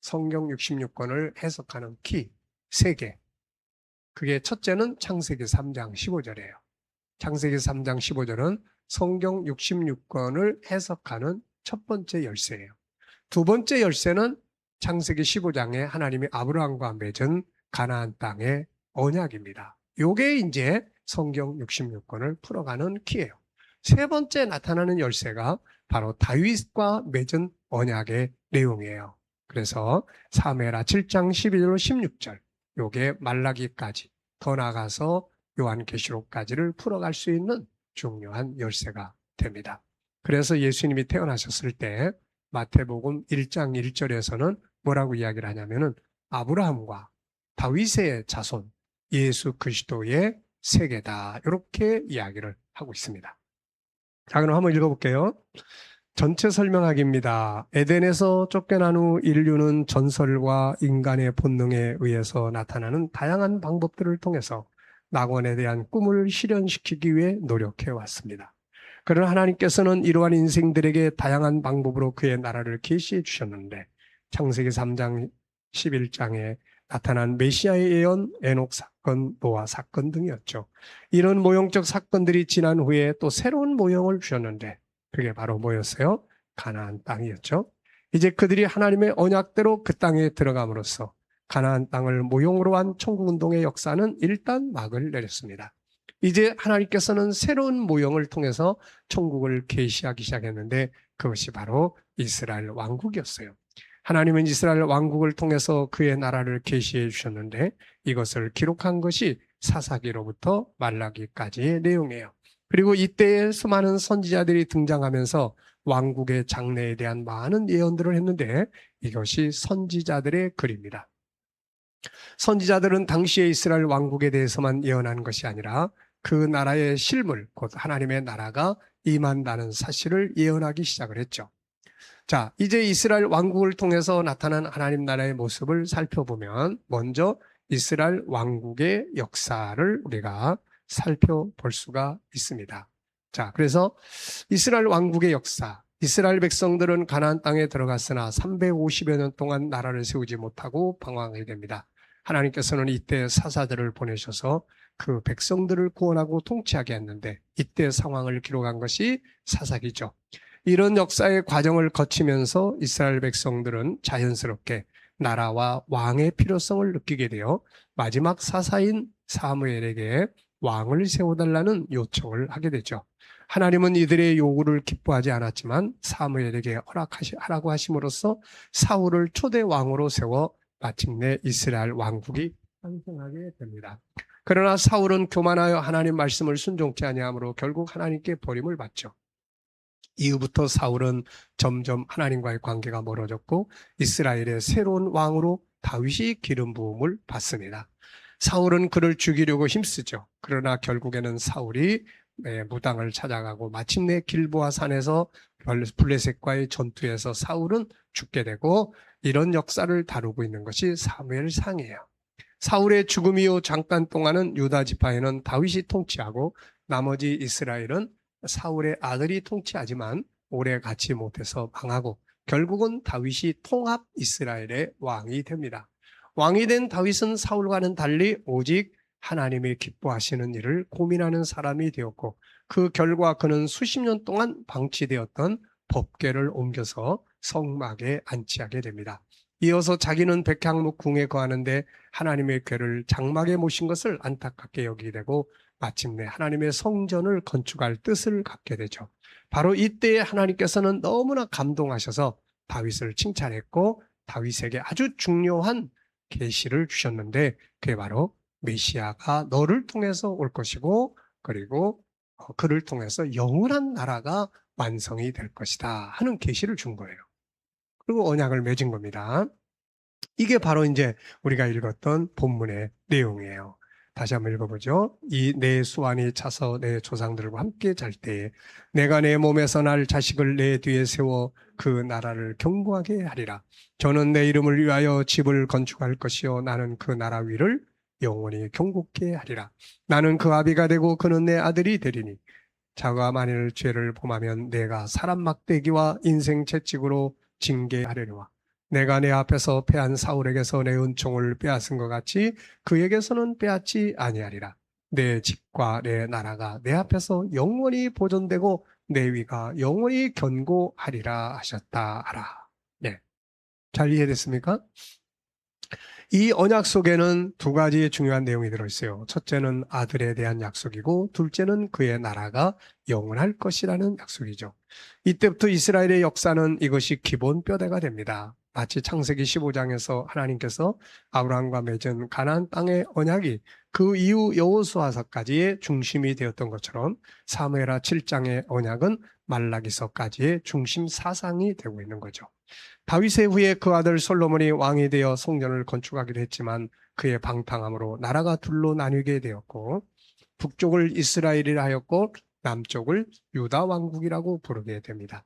성경 66권을 해석하는 키 3개. 그게 첫째는 창세기 3장 15절이에요. 창세기 3장 15절은 성경 66권을 해석하는 첫 번째 열쇠예요. 두 번째 열쇠는 창세기 15장에 하나님이 아브라함과 맺은 가나안 땅의 언약입니다. 요게 이제 성경 66권을 풀어가는 키예요. 세 번째 나타나는 열쇠가 바로 다윗과 맺은 언약의 내용이에요. 그래서 사무엘하 7장 12절 16절 요게 말라기까지 더 나아가서 요한계시록까지를 풀어갈 수 있는 중요한 열쇠가 됩니다. 그래서 예수님이 태어나셨을 때 마태복음 1장 1절에서는 뭐라고 이야기를 하냐면은 아브라함과 다윗의 자손 예수 그리스도의 세계다 이렇게 이야기를 하고 있습니다. 자, 그럼 한번 읽어볼게요. 전체 설명하기입니다. 에덴에서 쫓겨난 후 인류는 전설과 인간의 본능에 의해서 나타나는 다양한 방법들을 통해서 낙원에 대한 꿈을 실현시키기 위해 노력해 왔습니다. 그러나 하나님께서는 이러한 인생들에게 다양한 방법으로 그의 나라를 계시해 주셨는데 창세기 3장 11장에 나타난 메시아의 예언, 에녹 사건, 노아 사건 등이었죠. 이런 모형적 사건들이 지난 후에 또 새로운 모형을 주셨는데 그게 바로 뭐였어요? 가나안 땅이었죠. 이제 그들이 하나님의 언약대로 그 땅에 들어감으로써 가나안 땅을 모형으로 한 천국운동의 역사는 일단 막을 내렸습니다. 이제 하나님께서는 새로운 모형을 통해서 천국을 계시하기 시작했는데 그것이 바로 이스라엘 왕국이었어요. 하나님은 이스라엘 왕국을 통해서 그의 나라를 계시해 주셨는데 이것을 기록한 것이 사사기로부터 말라기까지의 내용이에요. 그리고 이때에 수많은 선지자들이 등장하면서 왕국의 장래에 대한 많은 예언들을 했는데 이것이 선지자들의 글입니다. 선지자들은 당시의 이스라엘 왕국에 대해서만 예언한 것이 아니라 그 나라의 실물, 곧 하나님의 나라가 임한다는 사실을 예언하기 시작을 했죠. 자, 이제 이스라엘 왕국을 통해서 나타난 하나님 나라의 모습을 살펴보면 먼저 이스라엘 왕국의 역사를 우리가 살펴볼 수가 있습니다. 자, 그래서 이스라엘 왕국의 역사, 이스라엘 백성들은 가나안 땅에 들어갔으나 350여 년 동안 나라를 세우지 못하고 방황하게 됩니다. 하나님께서는 이때 사사들을 보내셔서 그 백성들을 구원하고 통치하게 했는데 이때 상황을 기록한 것이 사사기죠. 이런 역사의 과정을 거치면서 이스라엘 백성들은 자연스럽게 나라와 왕의 필요성을 느끼게 되어 마지막 사사인 사무엘에게 왕을 세워달라는 요청을 하게 되죠. 하나님은 이들의 요구를 기뻐하지 않았지만 사무엘에게 하라고 하심으로써 사울을 초대 왕으로 세워 마침내 이스라엘 왕국이 탄생하게 됩니다. 그러나 사울은 교만하여 하나님 말씀을 순종치 아니하므로 결국 하나님께 버림을 받죠. 이후부터 사울은 점점 하나님과의 관계가 멀어졌고 이스라엘의 새로운 왕으로 다윗이 기름 부음을 받습니다. 사울은 그를 죽이려고 힘쓰죠. 그러나 결국에는 사울이 무당을 찾아가고 마침내 길보아 산에서 블레셋과의 전투에서 사울은 죽게 되고 이런 역사를 다루고 있는 것이 사무엘상이에요. 사울의 죽음 이후 잠깐 동안은 유다 지파에는 다윗이 통치하고 나머지 이스라엘은 사울의 아들이 통치하지만 오래 갖지 못해서 망하고 결국은 다윗이 통합 이스라엘의 왕이 됩니다. 왕이 된 다윗은 사울과는 달리 오직 하나님이 기뻐하시는 일을 고민하는 사람이 되었고 그 결과 그는 수십 년 동안 방치되었던 법궤를 옮겨서 성막에 안치하게 됩니다. 이어서 자기는 백향목 궁에 거하는데 하나님의 궤를 장막에 모신 것을 안타깝게 여기게 되고 마침내 하나님의 성전을 건축할 뜻을 갖게 되죠. 바로 이때에 하나님께서는 너무나 감동하셔서 다윗을 칭찬했고 다윗에게 아주 중요한 계시를 주셨는데 그게 바로 메시아가 너를 통해서 올 것이고 그리고 그를 통해서 영원한 나라가 완성이 될 것이다 하는 계시를 준 거예요. 그리고 언약을 맺은 겁니다. 이게 바로 이제 우리가 읽었던 본문의 내용이에요. 다시 한번 읽어보죠. 이 내 수완이 차서 내 조상들과 함께 잘 때에 내가 내 몸에서 날 자식을 내 뒤에 세워 그 나라를 견고하게 하리라. 저는 내 이름을 위하여 집을 건축할 것이요 나는 그 나라 위를 영원히 견고케 하리라. 나는 그 아비가 되고 그는 내 아들이 되리니 자가 만일 죄를 범하면 내가 사람 막대기와 인생 채찍으로 징계하려니와 내가 내 앞에서 패한 사울에게서 내 은총을 빼앗은 것 같이 그에게서는 빼앗지 아니하리라. 내 집과 내 나라가 내 앞에서 영원히 보존되고 내 위가 영원히 견고하리라 하셨다 하라. 네, 잘 이해됐습니까? 이 언약 속에는 두 가지의 중요한 내용이 들어있어요. 첫째는 아들에 대한 약속이고 둘째는 그의 나라가 영원할 것이라는 약속이죠. 이때부터 이스라엘의 역사는 이것이 기본 뼈대가 됩니다. 마치 창세기 15장에서 하나님께서 아브라함과 맺은 가나안 땅의 언약이 그 이후 여호수아서까지의 중심이 되었던 것처럼 사무엘하 7장의 언약은 말라기서까지의 중심 사상이 되고 있는 거죠. 다윗의 후에 그 아들 솔로몬이 왕이 되어 성전을 건축하기로 했지만 그의 방탕함으로 나라가 둘로 나뉘게 되었고 북쪽을 이스라엘이라 하였고 남쪽을 유다 왕국이라고 부르게 됩니다.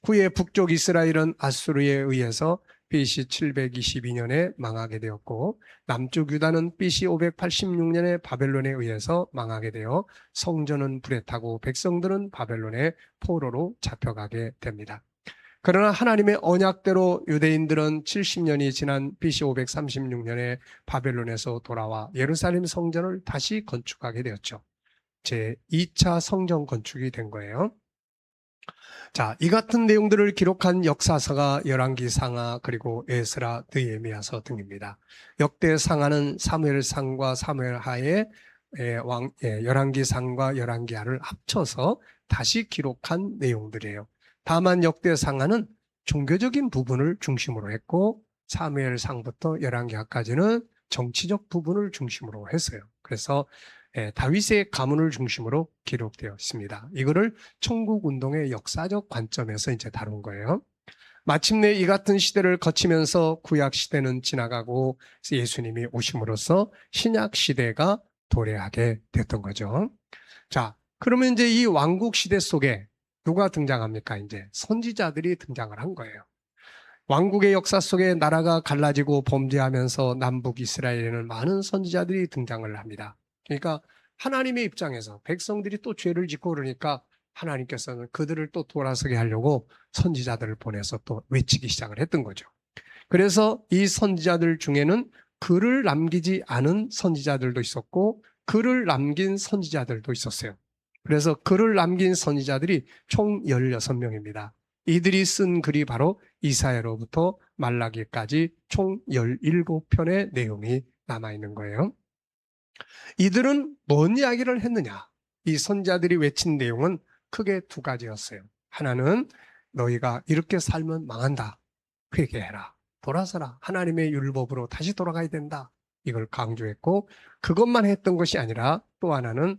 후에 북쪽 이스라엘은 아수르에 의해서 BC 722년에 망하게 되었고 남쪽 유다는 BC 586년에 바벨론에 의해서 망하게 되어 성전은 불에 타고 백성들은 바벨론의 포로로 잡혀가게 됩니다. 그러나 하나님의 언약대로 유대인들은 70년이 지난 BC 536년에 바벨론에서 돌아와 예루살렘 성전을 다시 건축하게 되었죠. 제2차 성전 건축이 된 거예요. 자, 이 같은 내용들을 기록한 역사서가 열왕기상하 그리고 에스라, 느헤미야서 등입니다. 역대상하는 사무엘상과 사무엘하의 열왕기상과 열왕기하를 합쳐서 다시 기록한 내용들이에요. 다만 역대상하는 종교적인 부분을 중심으로 했고 사무엘상부터 열왕기하까지는 정치적 부분을 중심으로 했어요. 그래서 다윗의 가문을 중심으로 기록되어 있습니다. 이거를 천국운동의 역사적 관점에서 이제 다룬 거예요. 마침내 이 같은 시대를 거치면서 구약 시대는 지나가고 예수님이 오심으로써 신약 시대가 도래하게 됐던 거죠. 자, 그러면 이제 이 왕국 시대 속에 누가 등장합니까? 이제 선지자들이 등장을 한 거예요. 왕국의 역사 속에 나라가 갈라지고 범죄하면서 남북 이스라엘에는 많은 선지자들이 등장을 합니다. 그러니까 하나님의 입장에서 백성들이 또 죄를 짓고 그러니까 하나님께서는 그들을 또 돌아서게 하려고 선지자들을 보내서 또 외치기 시작을 했던 거죠. 그래서 이 선지자들 중에는 글을 남기지 않은 선지자들도 있었고 글을 남긴 선지자들도 있었어요. 그래서 글을 남긴 선지자들이 총 16명입니다. 이들이 쓴 글이 바로 이사야로부터 말라기까지 총 17편의 내용이 남아있는 거예요. 이들은 뭔 이야기를 했느냐? 이 선지자들이 외친 내용은 크게 두 가지였어요. 하나는 너희가 이렇게 살면 망한다. 회개해라. 돌아서라. 하나님의 율법으로 다시 돌아가야 된다. 이걸 강조했고 그것만 했던 것이 아니라 또 하나는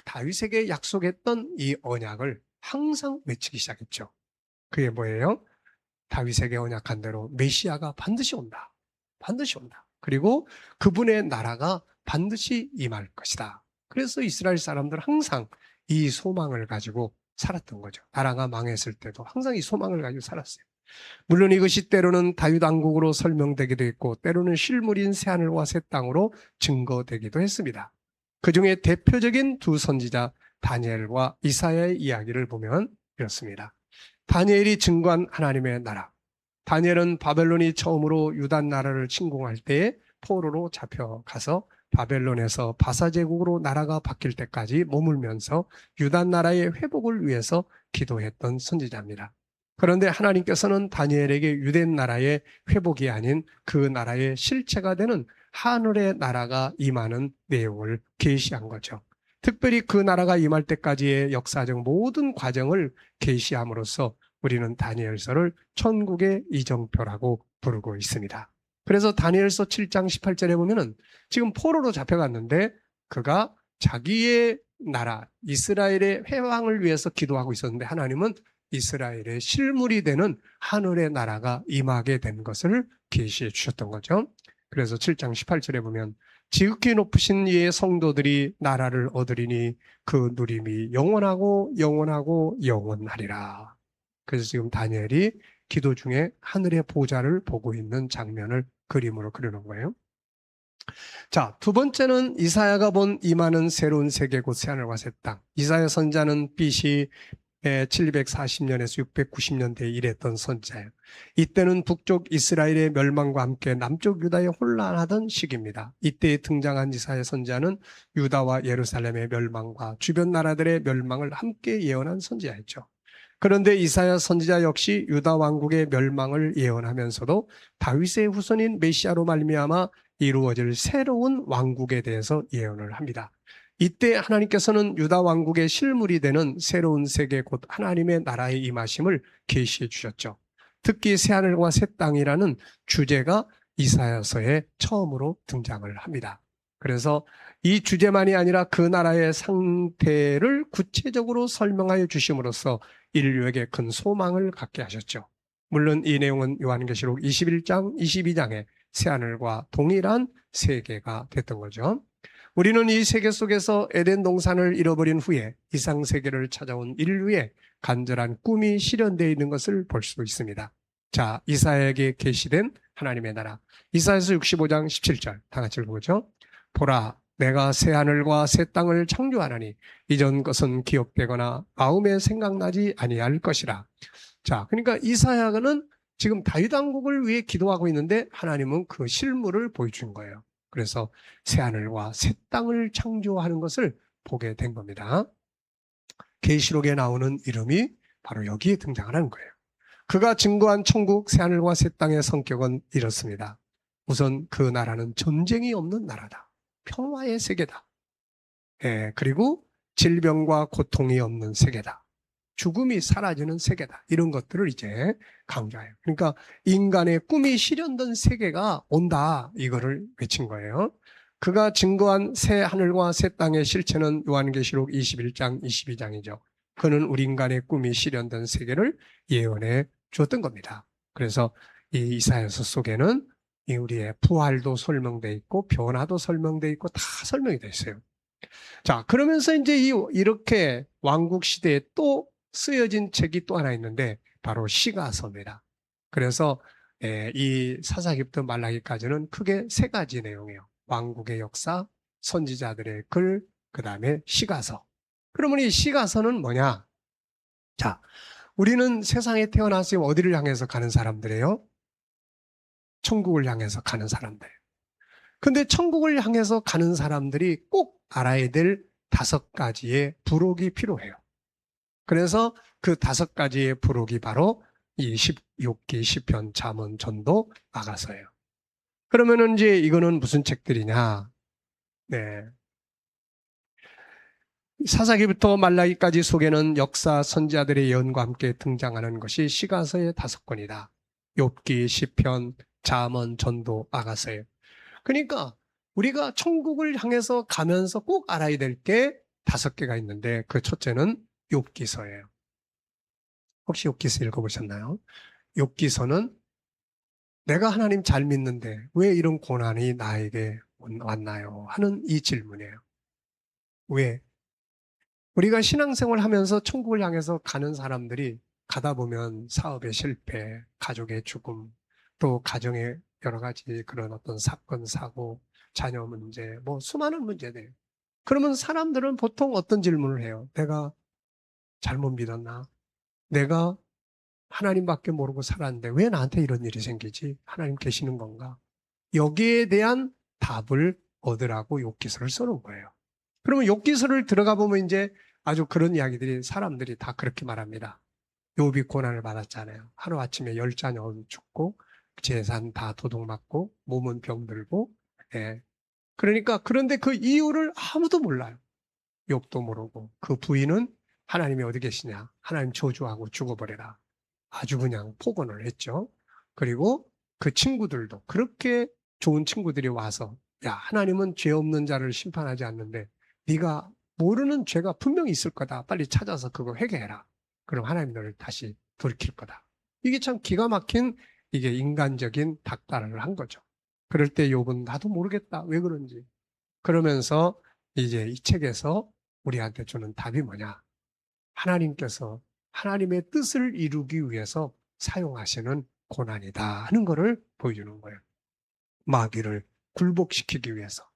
다윗에게 약속했던 이 언약을 항상 외치기 시작했죠. 그게 뭐예요? 다윗에게 언약한 대로 메시아가 반드시 온다. 반드시 온다. 그리고 그분의 나라가 반드시 임할 것이다. 그래서 이스라엘 사람들은 항상 이 소망을 가지고 살았던 거죠. 나라가 망했을 때도 항상 이 소망을 가지고 살았어요. 물론 이것이 때로는 다윗 왕국으로 설명되기도 했고 때로는 실물인 새하늘과 새 땅으로 증거되기도 했습니다. 그 중에 대표적인 두 선지자 다니엘과 이사야의 이야기를 보면 이렇습니다. 다니엘이 증거한 하나님의 나라. 다니엘은 바벨론이 처음으로 유다 나라를 침공할 때에 포로로 잡혀가서 바벨론에서 바사제국으로 나라가 바뀔 때까지 머물면서 유다 나라의 회복을 위해서 기도했던 선지자입니다. 그런데 하나님께서는 다니엘에게 유대 나라의 회복이 아닌 그 나라의 실체가 되는 하늘의 나라가 임하는 내용을 계시한 거죠. 특별히 그 나라가 임할 때까지의 역사적 모든 과정을 계시함으로써 우리는 다니엘서를 천국의 이정표라고 부르고 있습니다. 그래서 다니엘서 7장 18절에 보면은 지금 포로로 잡혀갔는데 그가 자기의 나라 이스라엘의 회왕을 위해서 기도하고 있었는데 하나님은 이스라엘의 실물이 되는 하늘의 나라가 임하게 된 것을 계시해 주셨던 거죠. 그래서 7장 18절에 보면 지극히 높으신 이의 성도들이 나라를 얻으리니 그 누림이 영원하고 영원하고 영원하리라. 그래서 지금 다니엘이 기도 중에 하늘의 보좌를 보고 있는 장면을 그림으로 그리는 거예요. 자, 두 번째는 이사야가 본 임하는 새로운 세계 곧 새하늘과 새 땅. 이사야 선지자는 BC 740년에서 690년대에 일했던 선지자예요. 이때는 북쪽 이스라엘의 멸망과 함께 남쪽 유다에 혼란하던 시기입니다. 이때 등장한 이사야 선지자는 유다와 예루살렘의 멸망과 주변 나라들의 멸망을 함께 예언한 선지자였죠. 그런데 이사야 선지자 역시 유다 왕국의 멸망을 예언하면서도 다윗의 후손인 메시아로 말미암아 이루어질 새로운 왕국에 대해서 예언을 합니다. 이때 하나님께서는 유다 왕국의 실물이 되는 새로운 세계 곧 하나님의 나라의 임하심을 계시해 주셨죠. 특히 새하늘과 새 땅이라는 주제가 이사야서에 처음으로 등장을 합니다. 그래서 이 주제만이 아니라 그 나라의 상태를 구체적으로 설명하여 주심으로써 인류에게 큰 소망을 갖게 하셨죠. 물론 이 내용은 요한계시록 21장, 22장의 새하늘과 동일한 세계가 됐던 거죠. 우리는 이 세계 속에서 에덴 동산을 잃어버린 후에 이상 세계를 찾아온 인류의 간절한 꿈이 실현되어 있는 것을 볼 수 있습니다. 자, 이사야에게 계시된 하나님의 나라. 이사야서 65장 17절 다 같이 읽어보죠. 보라, 내가 새 하늘과 새 땅을 창조하나니 이전 것은 기억되거나 마음에 생각나지 아니할 것이라. 자, 그러니까 이사야는 지금 다윗 왕국을 위해 기도하고 있는데 하나님은 그 실물을 보여준 거예요. 그래서 새 하늘과 새 땅을 창조하는 것을 보게 된 겁니다. 계시록에 나오는 이름이 바로 여기에 등장하는 거예요. 그가 증거한 천국 새 하늘과 새 땅의 성격은 이렇습니다. 우선 그 나라는 전쟁이 없는 나라다. 평화의 세계다. 그리고 질병과 고통이 없는 세계다. 죽음이 사라지는 세계다. 이런 것들을 이제 강조해요. 그러니까 인간의 꿈이 실현된 세계가 온다. 이거를 외친 거예요. 그가 증거한 새 하늘과 새 땅의 실체는 요한계시록 21장, 22장이죠. 그는 우리 인간의 꿈이 실현된 세계를 예언해 주었던 겁니다. 그래서 이 이사야서 속에는 이 우리의 부활도 설명되어 있고 변화도 설명되어 있고 다 설명이 되어 있어요. 자, 그러면서 이제 이렇게 왕국 시대에 또 쓰여진 책이 또 하나 있는데 바로 시가서입니다. 그래서 이 사사기부터 말라기까지는 크게 세 가지 내용이에요. 왕국의 역사, 선지자들의 글, 그 다음에 시가서. 그러면 이 시가서는 뭐냐? 자, 우리는 세상에 태어나서 어디를 향해서 가는 사람들이에요? 천국을 향해서 가는 사람들. 근데 천국을 향해서 가는 사람들이 꼭 알아야 될 5가지의 부록이 필요해요. 그래서 그 5가지의 부록이 바로 이 욥기, 시편, 잠언, 전도, 아가서예요. 그러면은 이제 이거는 무슨 책들이냐? 네. 사사기부터 말라기까지 속에는 역사 선지자들의 예언과 함께 등장하는 것이 시가서의 5권이다. 욥기, 시편, 잠언, 전도, 아가서예요. 그러니까 우리가 천국을 향해서 가면서 꼭 알아야 될 게 5개가 있는데 그 첫째는 욥기서예요. 혹시 욥기서 읽어보셨나요? 욥기서는 내가 하나님 잘 믿는데 왜 이런 고난이 나에게 왔나요? 하는 이 질문이에요. 왜? 우리가 신앙생활 하면서 천국을 향해서 가는 사람들이 가다 보면 사업의 실패, 가족의 죽음, 또 가정의 여러 가지 그런 어떤 사건, 사고, 자녀 문제, 뭐 수많은 문제들. 그러면 사람들은 보통 어떤 질문을 해요? 내가 잘못 믿었나? 내가 하나님밖에 모르고 살았는데 왜 나한테 이런 일이 생기지? 하나님 계시는 건가? 여기에 대한 답을 얻으라고 욥기서를 써놓은 거예요. 그러면 욥기서를 들어가 보면 이제 아주 그런 이야기들이 사람들이 다 그렇게 말합니다. 욥이 고난을 받았잖아요. 하루아침에 10자녀 죽고 재산 다 도둑맞고 몸은 병들고 그러니까 그런데 그 이유를 아무도 몰라요. 욥도 모르고 그 부인은 하나님이 어디 계시냐? 하나님 저주하고 죽어버려라. 아주 그냥 폭언을 했죠. 그리고 그 친구들도 그렇게 좋은 친구들이 와서 야, 하나님은 죄 없는 자를 심판하지 않는데 네가 모르는 죄가 분명히 있을 거다. 빨리 찾아서 그거 회개해라. 그럼 하나님 너를 다시 돌이킬 거다. 이게 참 기가 막힌 이게 인간적인 닥달을 한 거죠. 그럴 때 욥은 나도 모르겠다. 왜 그런지. 그러면서 이제 이 책에서 우리한테 주는 답이 뭐냐. 하나님께서 하나님의 뜻을 이루기 위해서 사용하시는 고난이다 하는 것을 보여주는 거예요. 마귀를 굴복시키기 위해서.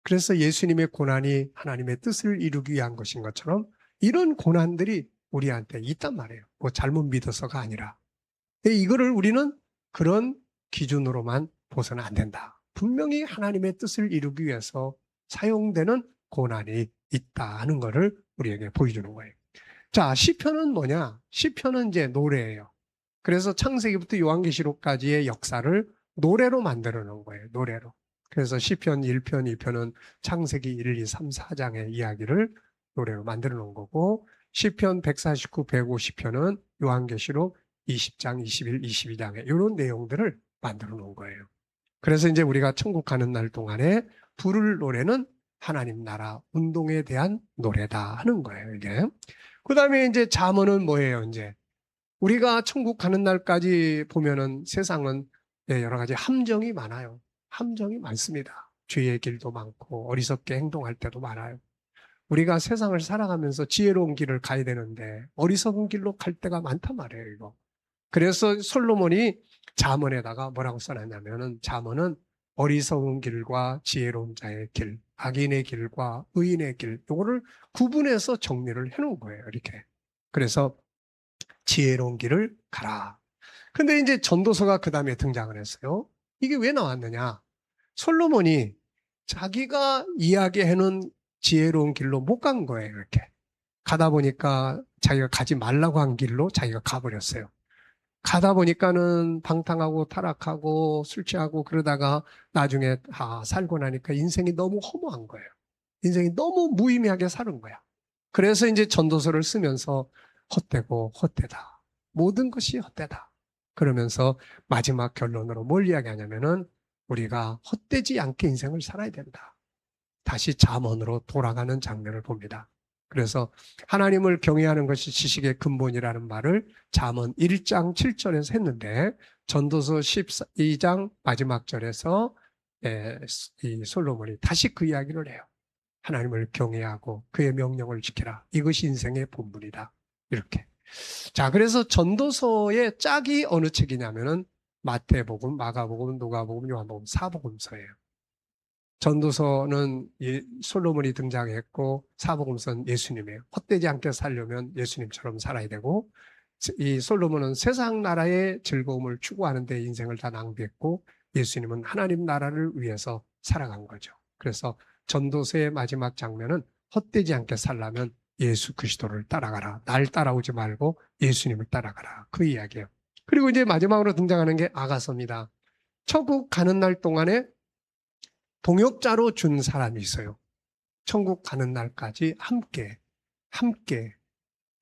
그래서 예수님의 고난이 하나님의 뜻을 이루기 위한 것인 것처럼 이런 고난들이 우리한테 있단 말이에요. 뭐 잘못 믿어서가 아니라. 이거를 우리는 그런 기준으로만 보서는 안 된다. 분명히 하나님의 뜻을 이루기 위해서 사용되는 고난이 있다 하는 것을 우리에게 보여주는 거예요. 자, 시편은 뭐냐? 시편은 이제 노래예요. 그래서 창세기부터 요한계시록까지의 역사를 노래로 만들어 놓은 거예요. 노래로. 그래서 시편 1편, 2편은 창세기 1, 2, 3, 4장의 이야기를 노래로 만들어 놓은 거고 시편 149, 150편은 요한계시록 20장, 21, 22장에 이런 내용들을 만들어 놓은 거예요. 그래서 이제 우리가 천국 가는 날 동안에 부를 노래는 하나님 나라 운동에 대한 노래다 하는 거예요, 이게. 그 다음에 이제 잠언은 뭐예요, 이제. 우리가 천국 가는 날까지 보면은 세상은 여러 가지 함정이 많아요. 함정이 많습니다. 죄의 길도 많고 어리석게 행동할 때도 많아요. 우리가 세상을 살아가면서 지혜로운 길을 가야 되는데 어리석은 길로 갈 때가 많단 말이에요, 이거. 그래서 솔로몬이 잠언에다가 뭐라고 써놨냐면은 잠언은 어리석은 길과 지혜로운 자의 길, 악인의 길과 의인의 길, 이거를 구분해서 정리를 해놓은 거예요, 이렇게. 그래서 지혜로운 길을 가라. 근데 이제 전도서가 그 다음에 등장을 했어요. 이게 왜 나왔느냐? 솔로몬이 자기가 이야기해놓은 지혜로운 길로 못 간 거예요, 이렇게. 가다 보니까 자기가 가지 말라고 한 길로 자기가 가버렸어요. 가다 보니까는 방탕하고 타락하고 술 취하고 그러다가 나중에 살고 나니까 인생이 너무 허무한 거예요. 인생이 너무 무의미하게 사는 거야. 그래서 이제 전도서를 쓰면서 헛되고 헛되다. 모든 것이 헛되다. 그러면서 마지막 결론으로 뭘 이야기하냐면은 우리가 헛되지 않게 인생을 살아야 된다. 다시 잠언으로 돌아가는 장면을 봅니다. 그래서 하나님을 경외하는 것이 지식의 근본이라는 말을 잠언 1장 7절에서 했는데 전도서 12장 마지막 절에서 이 솔로몬이 다시 그 이야기를 해요. 하나님을 경외하고 그의 명령을 지키라. 이것이 인생의 본분이다. 이렇게. 자, 그래서 전도서의 짝이 어느 책이냐면은 마태복음, 마가복음, 누가복음, 요한복음, 사복음서예요. 전도서는 솔로몬이 등장했고 사복음서는 예수님이에요. 헛되지 않게 살려면 예수님처럼 살아야 되고 이 솔로몬은 세상 나라의 즐거움을 추구하는 데 인생을 다 낭비했고 예수님은 하나님 나라를 위해서 살아간 거죠. 그래서 전도서의 마지막 장면은 헛되지 않게 살려면 예수 그리스도를 따라가라. 날 따라오지 말고 예수님을 따라가라. 그 이야기예요. 그리고 이제 마지막으로 등장하는 게 아가서입니다. 천국 가는 날 동안에 동역자로 준 사람이 있어요. 천국 가는 날까지 함께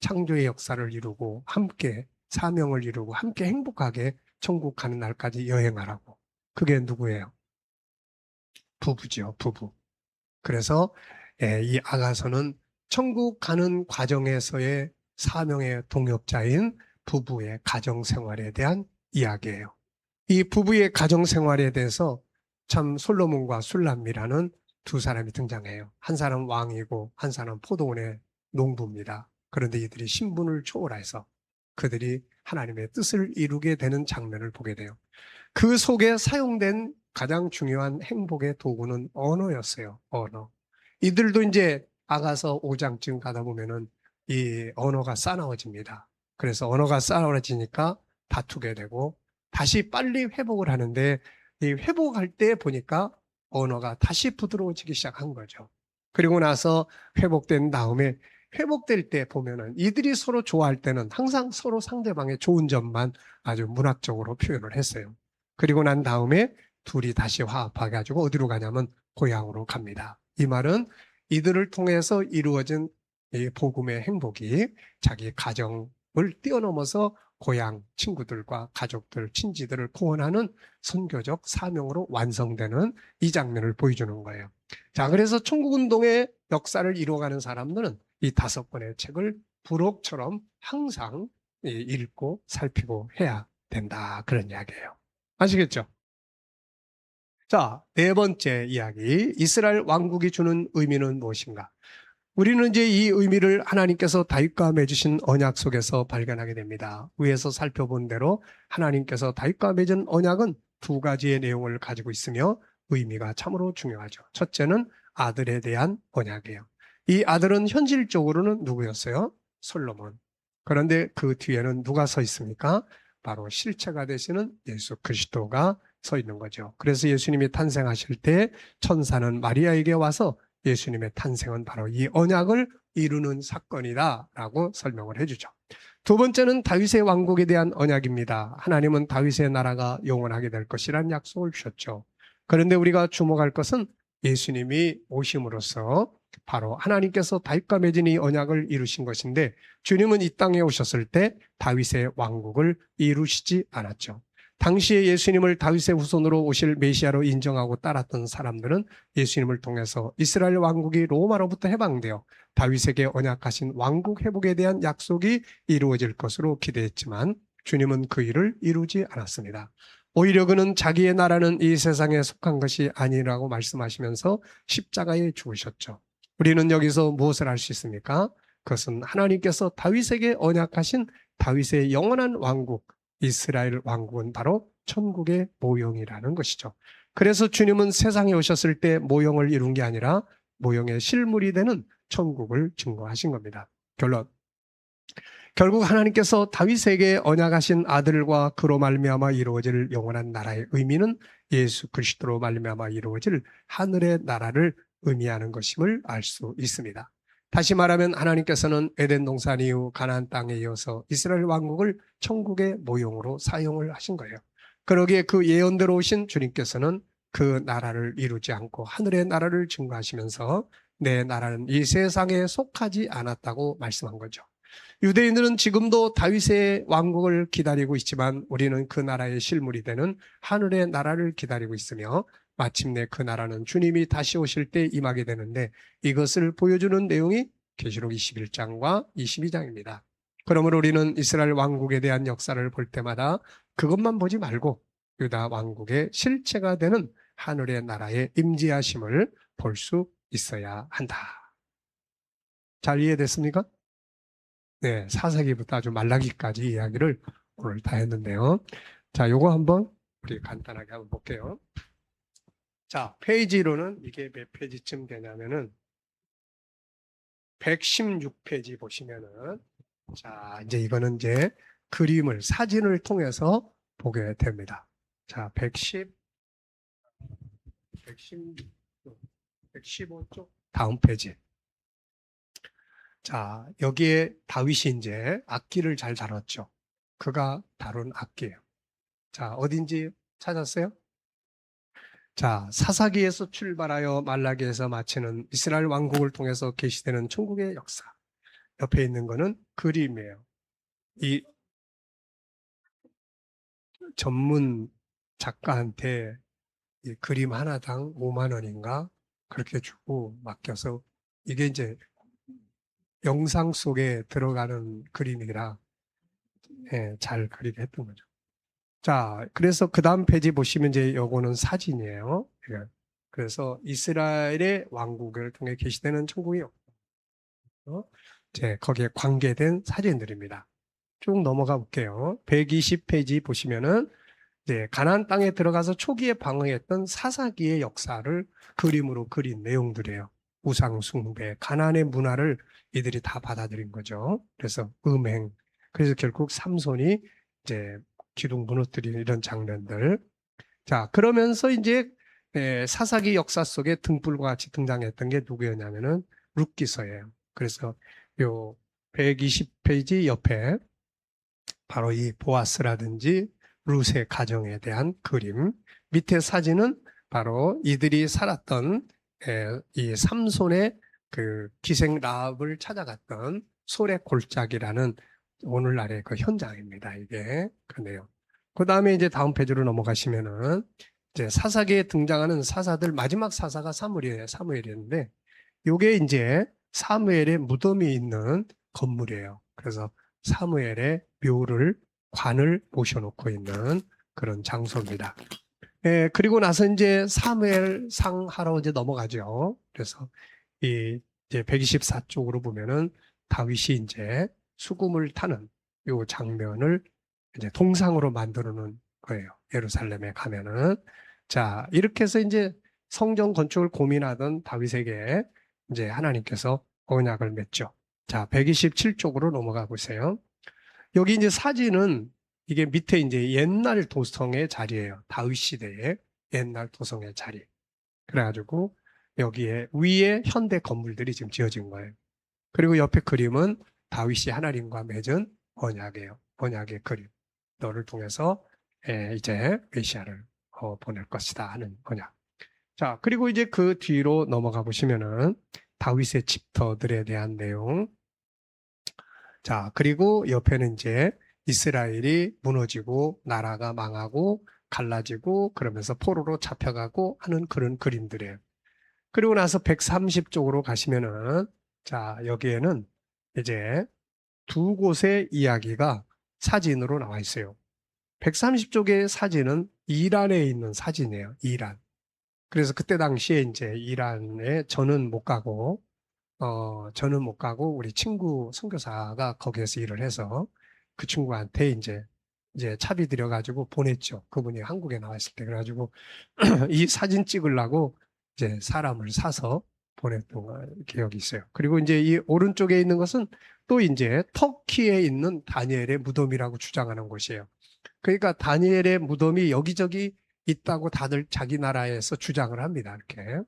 창조의 역사를 이루고 함께 사명을 이루고 함께 행복하게 천국 가는 날까지 여행하라고. 그게 누구예요? 부부죠, 부부. 그래서 이 아가서는 천국 가는 과정에서의 사명의 동역자인 부부의 가정생활에 대한 이야기예요. 이 부부의 가정생활에 대해서 참 솔로몬과 술람미라는 두 사람이 등장해요. 한 사람은 왕이고 한 사람은 포도원의 농부입니다. 그런데 이들이 신분을 초월해서 그들이 하나님의 뜻을 이루게 되는 장면을 보게 돼요. 그 속에 사용된 가장 중요한 행복의 도구는 언어였어요. 언어. 이들도 이제 아가서 5장쯤 가다 보면은 이 언어가 싸나워집니다. 그래서 언어가 싸나워지니까 다투게 되고 다시 빨리 회복을 하는데 이 회복할 때 보니까 언어가 다시 부드러워지기 시작한 거죠. 그리고 나서 회복된 다음에 회복될 때 보면은 이들이 서로 좋아할 때는 항상 서로 상대방의 좋은 점만 아주 문학적으로 표현을 했어요. 그리고 난 다음에 둘이 다시 화합해가지고 어디로 가냐면 고향으로 갑니다. 이 말은 이들을 통해서 이루어진 이 복음의 행복이 자기 가정을 뛰어넘어서 고향 친구들과 가족들, 친지들을 구원하는 선교적 사명으로 완성되는 이 장면을 보여주는 거예요. 자, 그래서 천국운동의 역사를 이루어가는 사람들은 이 5권의 책을 부록처럼 항상 읽고 살피고 해야 된다. 그런 이야기예요. 아시겠죠? 자, 네 번째 이야기. 이스라엘 왕국이 주는 의미는 무엇인가? 우리는 이제 이 의미를 하나님께서 다윗과 맺으신 언약 속에서 발견하게 됩니다. 위에서 살펴본 대로 하나님께서 다윗과 맺은 언약은 두 가지의 내용을 가지고 있으며 의미가 참으로 중요하죠. 첫째는 아들에 대한 언약이에요. 이 아들은 현실적으로는 누구였어요? 솔로몬. 그런데 그 뒤에는 누가 서 있습니까? 바로 실체가 되시는 예수 그리스도가 서 있는 거죠. 그래서 예수님이 탄생하실 때 천사는 마리아에게 와서 예수님의 탄생은 바로 이 언약을 이루는 사건이다라고 설명을 해주죠. 두 번째는 다윗의 왕국에 대한 언약입니다. 하나님은 다윗의 나라가 영원하게 될 것이라는 약속을 주셨죠. 그런데 우리가 주목할 것은 예수님이 오심으로써 바로 하나님께서 다윗과 맺은 이 언약을 이루신 것인데, 주님은 이 땅에 오셨을 때 다윗의 왕국을 이루시지 않았죠. 당시에 예수님을 다윗의 후손으로 오실 메시아로 인정하고 따랐던 사람들은 예수님을 통해서 이스라엘 왕국이 로마로부터 해방되어 다윗에게 언약하신 왕국 회복에 대한 약속이 이루어질 것으로 기대했지만 주님은 그 일을 이루지 않았습니다. 오히려 그는 자기의 나라는 이 세상에 속한 것이 아니라고 말씀하시면서 십자가에 죽으셨죠. 우리는 여기서 무엇을 알 수 있습니까? 그것은 하나님께서 다윗에게 언약하신 다윗의 영원한 왕국, 이스라엘 왕국은 바로 천국의 모형이라는 것이죠. 그래서 주님은 세상에 오셨을 때 모형을 이룬 게 아니라 모형의 실물이 되는 천국을 증거하신 겁니다. 결국 하나님께서 다윗에게 언약하신 아들과 그로 말미암아 이루어질 영원한 나라의 의미는 예수 그리스도로 말미암아 이루어질 하늘의 나라를 의미하는 것임을 알 수 있습니다. 다시 말하면 하나님께서는 에덴 동산 이후 가나안 땅에 이어서 이스라엘 왕국을 천국의 모형으로 사용을 하신 거예요. 그러기에 그 예언대로 오신 주님께서는 그 나라를 이루지 않고 하늘의 나라를 증거하시면서 내 나라는 이 세상에 속하지 않았다고 말씀한 거죠. 유대인들은 지금도 다윗의 왕국을 기다리고 있지만 우리는 그 나라의 실물이 되는 하늘의 나라를 기다리고 있으며 마침내 그 나라는 주님이 다시 오실 때 임하게 되는데 이것을 보여주는 내용이 계시록 21장과 22장입니다. 그러므로 우리는 이스라엘 왕국에 대한 역사를 볼 때마다 그것만 보지 말고 유다 왕국의 실체가 되는 하늘의 나라의 임재하심을 볼 수 있어야 한다. 잘 이해됐습니까? 네, 사사기부터 아주 말라기까지 이야기를 오늘 다 했는데요. 자, 요거 한번 우리 간단하게 한번 볼게요. 자, 페이지로는 이게 몇 페이지쯤 되냐면은 116페이지 보시면은, 자, 이제 이거는 이제 그림을, 사진을 통해서 보게 됩니다. 자, 115쪽 다음 페이지. 자, 여기에 다윗이 이제 악기를 잘 다뤘죠. 그가 다룬 악기예요. 자, 어딘지 찾았어요? 자, 사사기에서 출발하여 말라기에서 마치는 이스라엘 왕국을 통해서 계시되는 천국의 역사. 옆에 있는 거는 그림이에요. 이 전문 작가한테 이 그림 하나당 5만 원인가 그렇게 주고 맡겨서 이게 이제 영상 속에 들어가는 그림이라 잘 그리게 했던 거죠. 자, 그래서 그 다음 페이지 보시면 이제 요거는 사진이에요. 그래서 이스라엘의 왕국을 통해 계시되는 천국의 이제 거기에 관계된 사진들입니다. 쭉 넘어가 볼게요. 120페이지 보시면은 이제 가나안 땅에 들어가서 초기에 방황했던 사사기의 역사를 그림으로 그린 내용들이에요. 우상 숭배, 가나안의 문화를 이들이 다 받아들인 거죠. 그래서 음행, 그래서 결국 삼손이 이제 기둥 무너뜨리는 이런 장면들. 자, 그러면서 이제 사사기 역사 속에 등불과 같이 등장했던 게 누구였냐면은 룻기서예요. 그래서 요 120페이지 옆에 바로 이 보아스라든지 룻의 가정에 대한 그림, 밑에 사진은 바로 이들이 살았던 이 삼손의 그 기생 라합을 찾아갔던 솔의 골짜기라는 오늘날의 그 현장입니다. 이게 그네요. 그 다음에 이제 다음 페이지로 넘어가시면은 이제 사사기에 등장하는 사사들 마지막 사사가 사무엘이었는데 요게 이제 사무엘의 무덤이 있는 건물이에요. 그래서 사무엘의 묘를 관을 모셔놓고 있는 그런 장소입니다. 그리고 나서 이제 사무엘 상하러 이제 넘어가죠. 그래서 이 이제 124쪽으로 보면은 다윗이 이제 수금을 타는 요 장면을 이제 동상으로 만들어 놓은 거예요. 예루살렘에 가면은. 자, 이렇게 해서 이제 성전 건축을 고민하던 다윗에게 이제 하나님께서 언약을 맺죠. 자, 127쪽으로 넘어가 보세요. 여기 이제 사진은 이게 밑에 이제 옛날 도성의 자리예요. 다윗 시대의 옛날 도성의 자리. 그래가지고 여기에 위에 현대 건물들이 지금 지어진 거예요. 그리고 옆에 그림은 다윗이 하나님과 맺은 언약이에요. 언약의 그림. 너를 통해서 이제 메시아를 보낼 것이다 하는 언약. 자, 그리고 이제 그 뒤로 넘어가 보시면은 다윗의 집터들에 대한 내용. 자, 그리고 옆에는 이제 이스라엘이 무너지고 나라가 망하고 갈라지고 그러면서 포로로 잡혀가고 하는 그런 그림들이에요. 그리고 나서 130쪽으로 가시면은 자, 여기에는 이제 두 곳의 이야기가 사진으로 나와 있어요. 130쪽의 사진은 이란에 있는 사진이에요. 이란. 그래서 그때 당시에 이제 이란에 저는 못 가고 우리 친구 선교사가 거기에서 일을 해서 그 친구한테 이제 차비 들여가지고 보냈죠. 그분이 한국에 나와 있을 때. 그래가지고 이 사진 찍으려고 이제 사람을 사서 보냈던 기억이 있어요. 그리고 이제 이 오른쪽에 있는 것은 또 이제 터키에 있는 다니엘의 무덤이라고 주장하는 곳이에요. 그러니까 다니엘의 무덤이 여기저기 있다고 다들 자기 나라에서 주장을 합니다. 이렇게.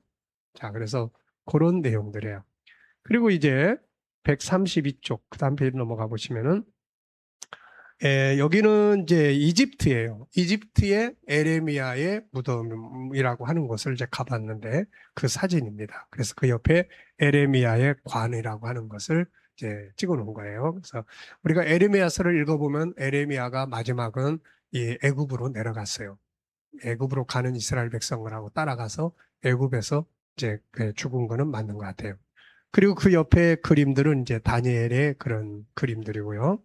자, 그래서 그런 내용들이에요. 그리고 이제 132쪽, 그 다음 페이지 넘어가 보시면은, 여기는 이제 이집트예요. 이집트의 에레미야의 무덤이라고 하는 곳을 이제 가봤는데 그 사진입니다. 그래서 그 옆에 에레미야의 관이라고 하는 것을 이제 찍어 놓은 거예요. 그래서 우리가 에레미야서를 읽어보면 에레미야가 마지막은 이 애굽으로 내려갔어요. 애굽으로 가는 이스라엘 백성들하고 따라가서 애굽에서 이제 죽은 거는 맞는 것 같아요. 그리고 그 옆에 그림들은 이제 다니엘의 그런 그림들이고요.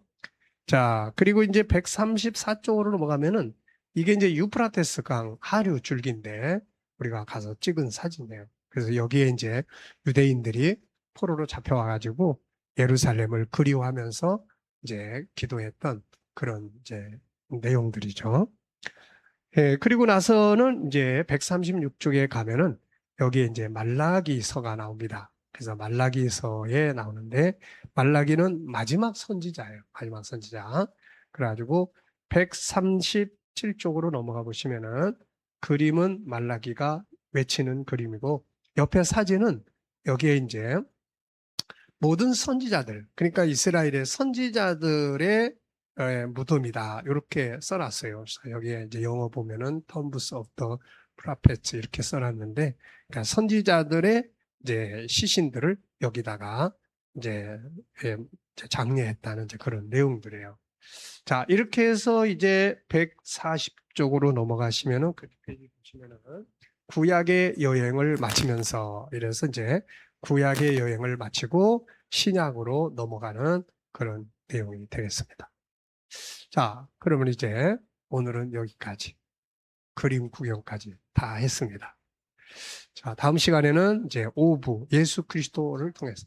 자, 그리고 이제 134쪽으로 넘어가면은 이게 이제 유프라테스 강 하류 줄기인데 우리가 가서 찍은 사진이에요. 그래서 여기에 이제 유대인들이 포로로 잡혀와가지고 예루살렘을 그리워하면서 이제 기도했던 그런 이제 내용들이죠. 그리고 나서는 이제 136쪽에 가면은 여기에 이제 말라기서가 나옵니다. 그래서 말라기서에 나오는데 말라기는 마지막 선지자예요. 마지막 선지자. 그래가지고 137쪽으로 넘어가 보시면은 그림은 말라기가 외치는 그림이고 옆에 사진은 여기에 이제 모든 선지자들, 그러니까 이스라엘의 선지자들의 무덤이다. 이렇게 써놨어요. 그래서 여기에 이제 영어 보면은 Tombs of the Prophets 이렇게 써놨는데, 그러니까 선지자들의 이제 시신들을 여기다가 이제 장례했다는 이제 그런 내용들이에요. 자, 이렇게 해서 이제 140쪽으로 넘어가시면은 그 페이지 보시면은 구약의 여행을 마치면서 이래서 이제 구약의 여행을 마치고 신약으로 넘어가는 그런 내용이 되겠습니다. 자, 그러면 이제 오늘은 여기까지 그림 구경까지 다 했습니다. 자, 다음 시간에는 이제 5부 예수 그리스도를 통해서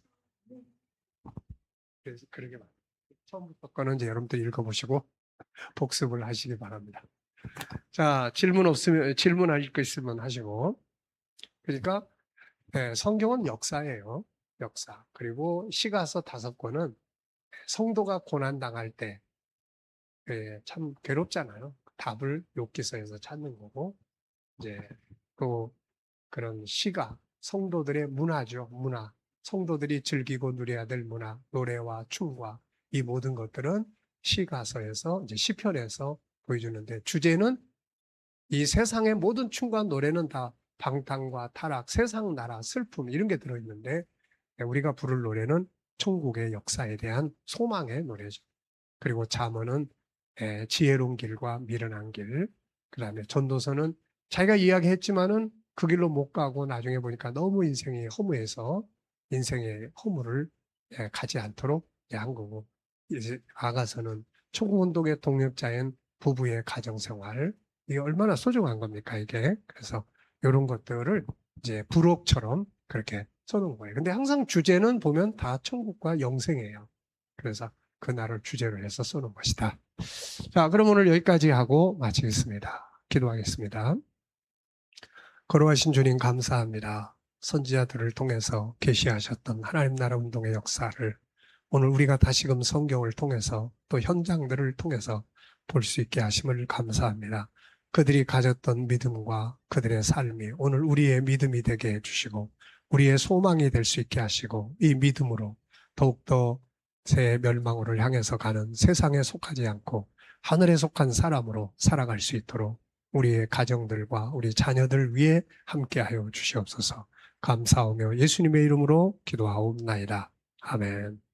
그래서 그러게 말입니다. 처음부터 거는 이제 여러분들 읽어보시고 복습을 하시기 바랍니다. 자, 질문하실 거 있으면 하시고. 그러니까 성경은 역사예요. 역사. 그리고 시가서 5권은 성도가 고난 당할 때 참 괴롭잖아요. 답을 욥기서에서 찾는 거고 이제 또 그런 시가 성도들의 문화죠. 문화. 성도들이 즐기고 누려야 될 문화, 노래와 춤과 이 모든 것들은 시가서에서 이제 시편에서 보여주는데 주제는 이 세상의 모든 춤과 노래는 다 방탕과 타락, 세상 나라, 슬픔 이런 게 들어있는데 우리가 부를 노래는 천국의 역사에 대한 소망의 노래죠. 그리고 잠언은 지혜로운 길과 미련한 길, 그 다음에 전도서는 자기가 이야기했지만은 그 길로 못 가고 나중에 보니까 너무 인생이 허무해서 인생의 허무를 가지 않도록 한 거고 이제 나아가서는 천국운동의 동력자인 부부의 가정생활, 이게 얼마나 소중한 겁니까, 이게. 그래서 이런 것들을 이제 부록처럼 그렇게 써놓은 거예요. 근데 항상 주제는 보면 다 천국과 영생이에요. 그래서 그날을 주제로 해서 써놓은 것이다. 자, 그럼 오늘 여기까지 하고 마치겠습니다. 기도하겠습니다. 걸어가신 주님 감사합니다. 선지자들을 통해서 계시하셨던 하나님 나라 운동의 역사를 오늘 우리가 다시금 성경을 통해서 또 현장들을 통해서 볼 수 있게 하심을 감사합니다. 그들이 가졌던 믿음과 그들의 삶이 오늘 우리의 믿음이 되게 해주시고 우리의 소망이 될 수 있게 하시고 이 믿음으로 더욱더 새 멸망으로 향해서 가는 세상에 속하지 않고 하늘에 속한 사람으로 살아갈 수 있도록 우리의 가정들과 우리 자녀들 위해 함께하여 주시옵소서. 감사하며 예수님의 이름으로 기도하옵나이다. 아멘.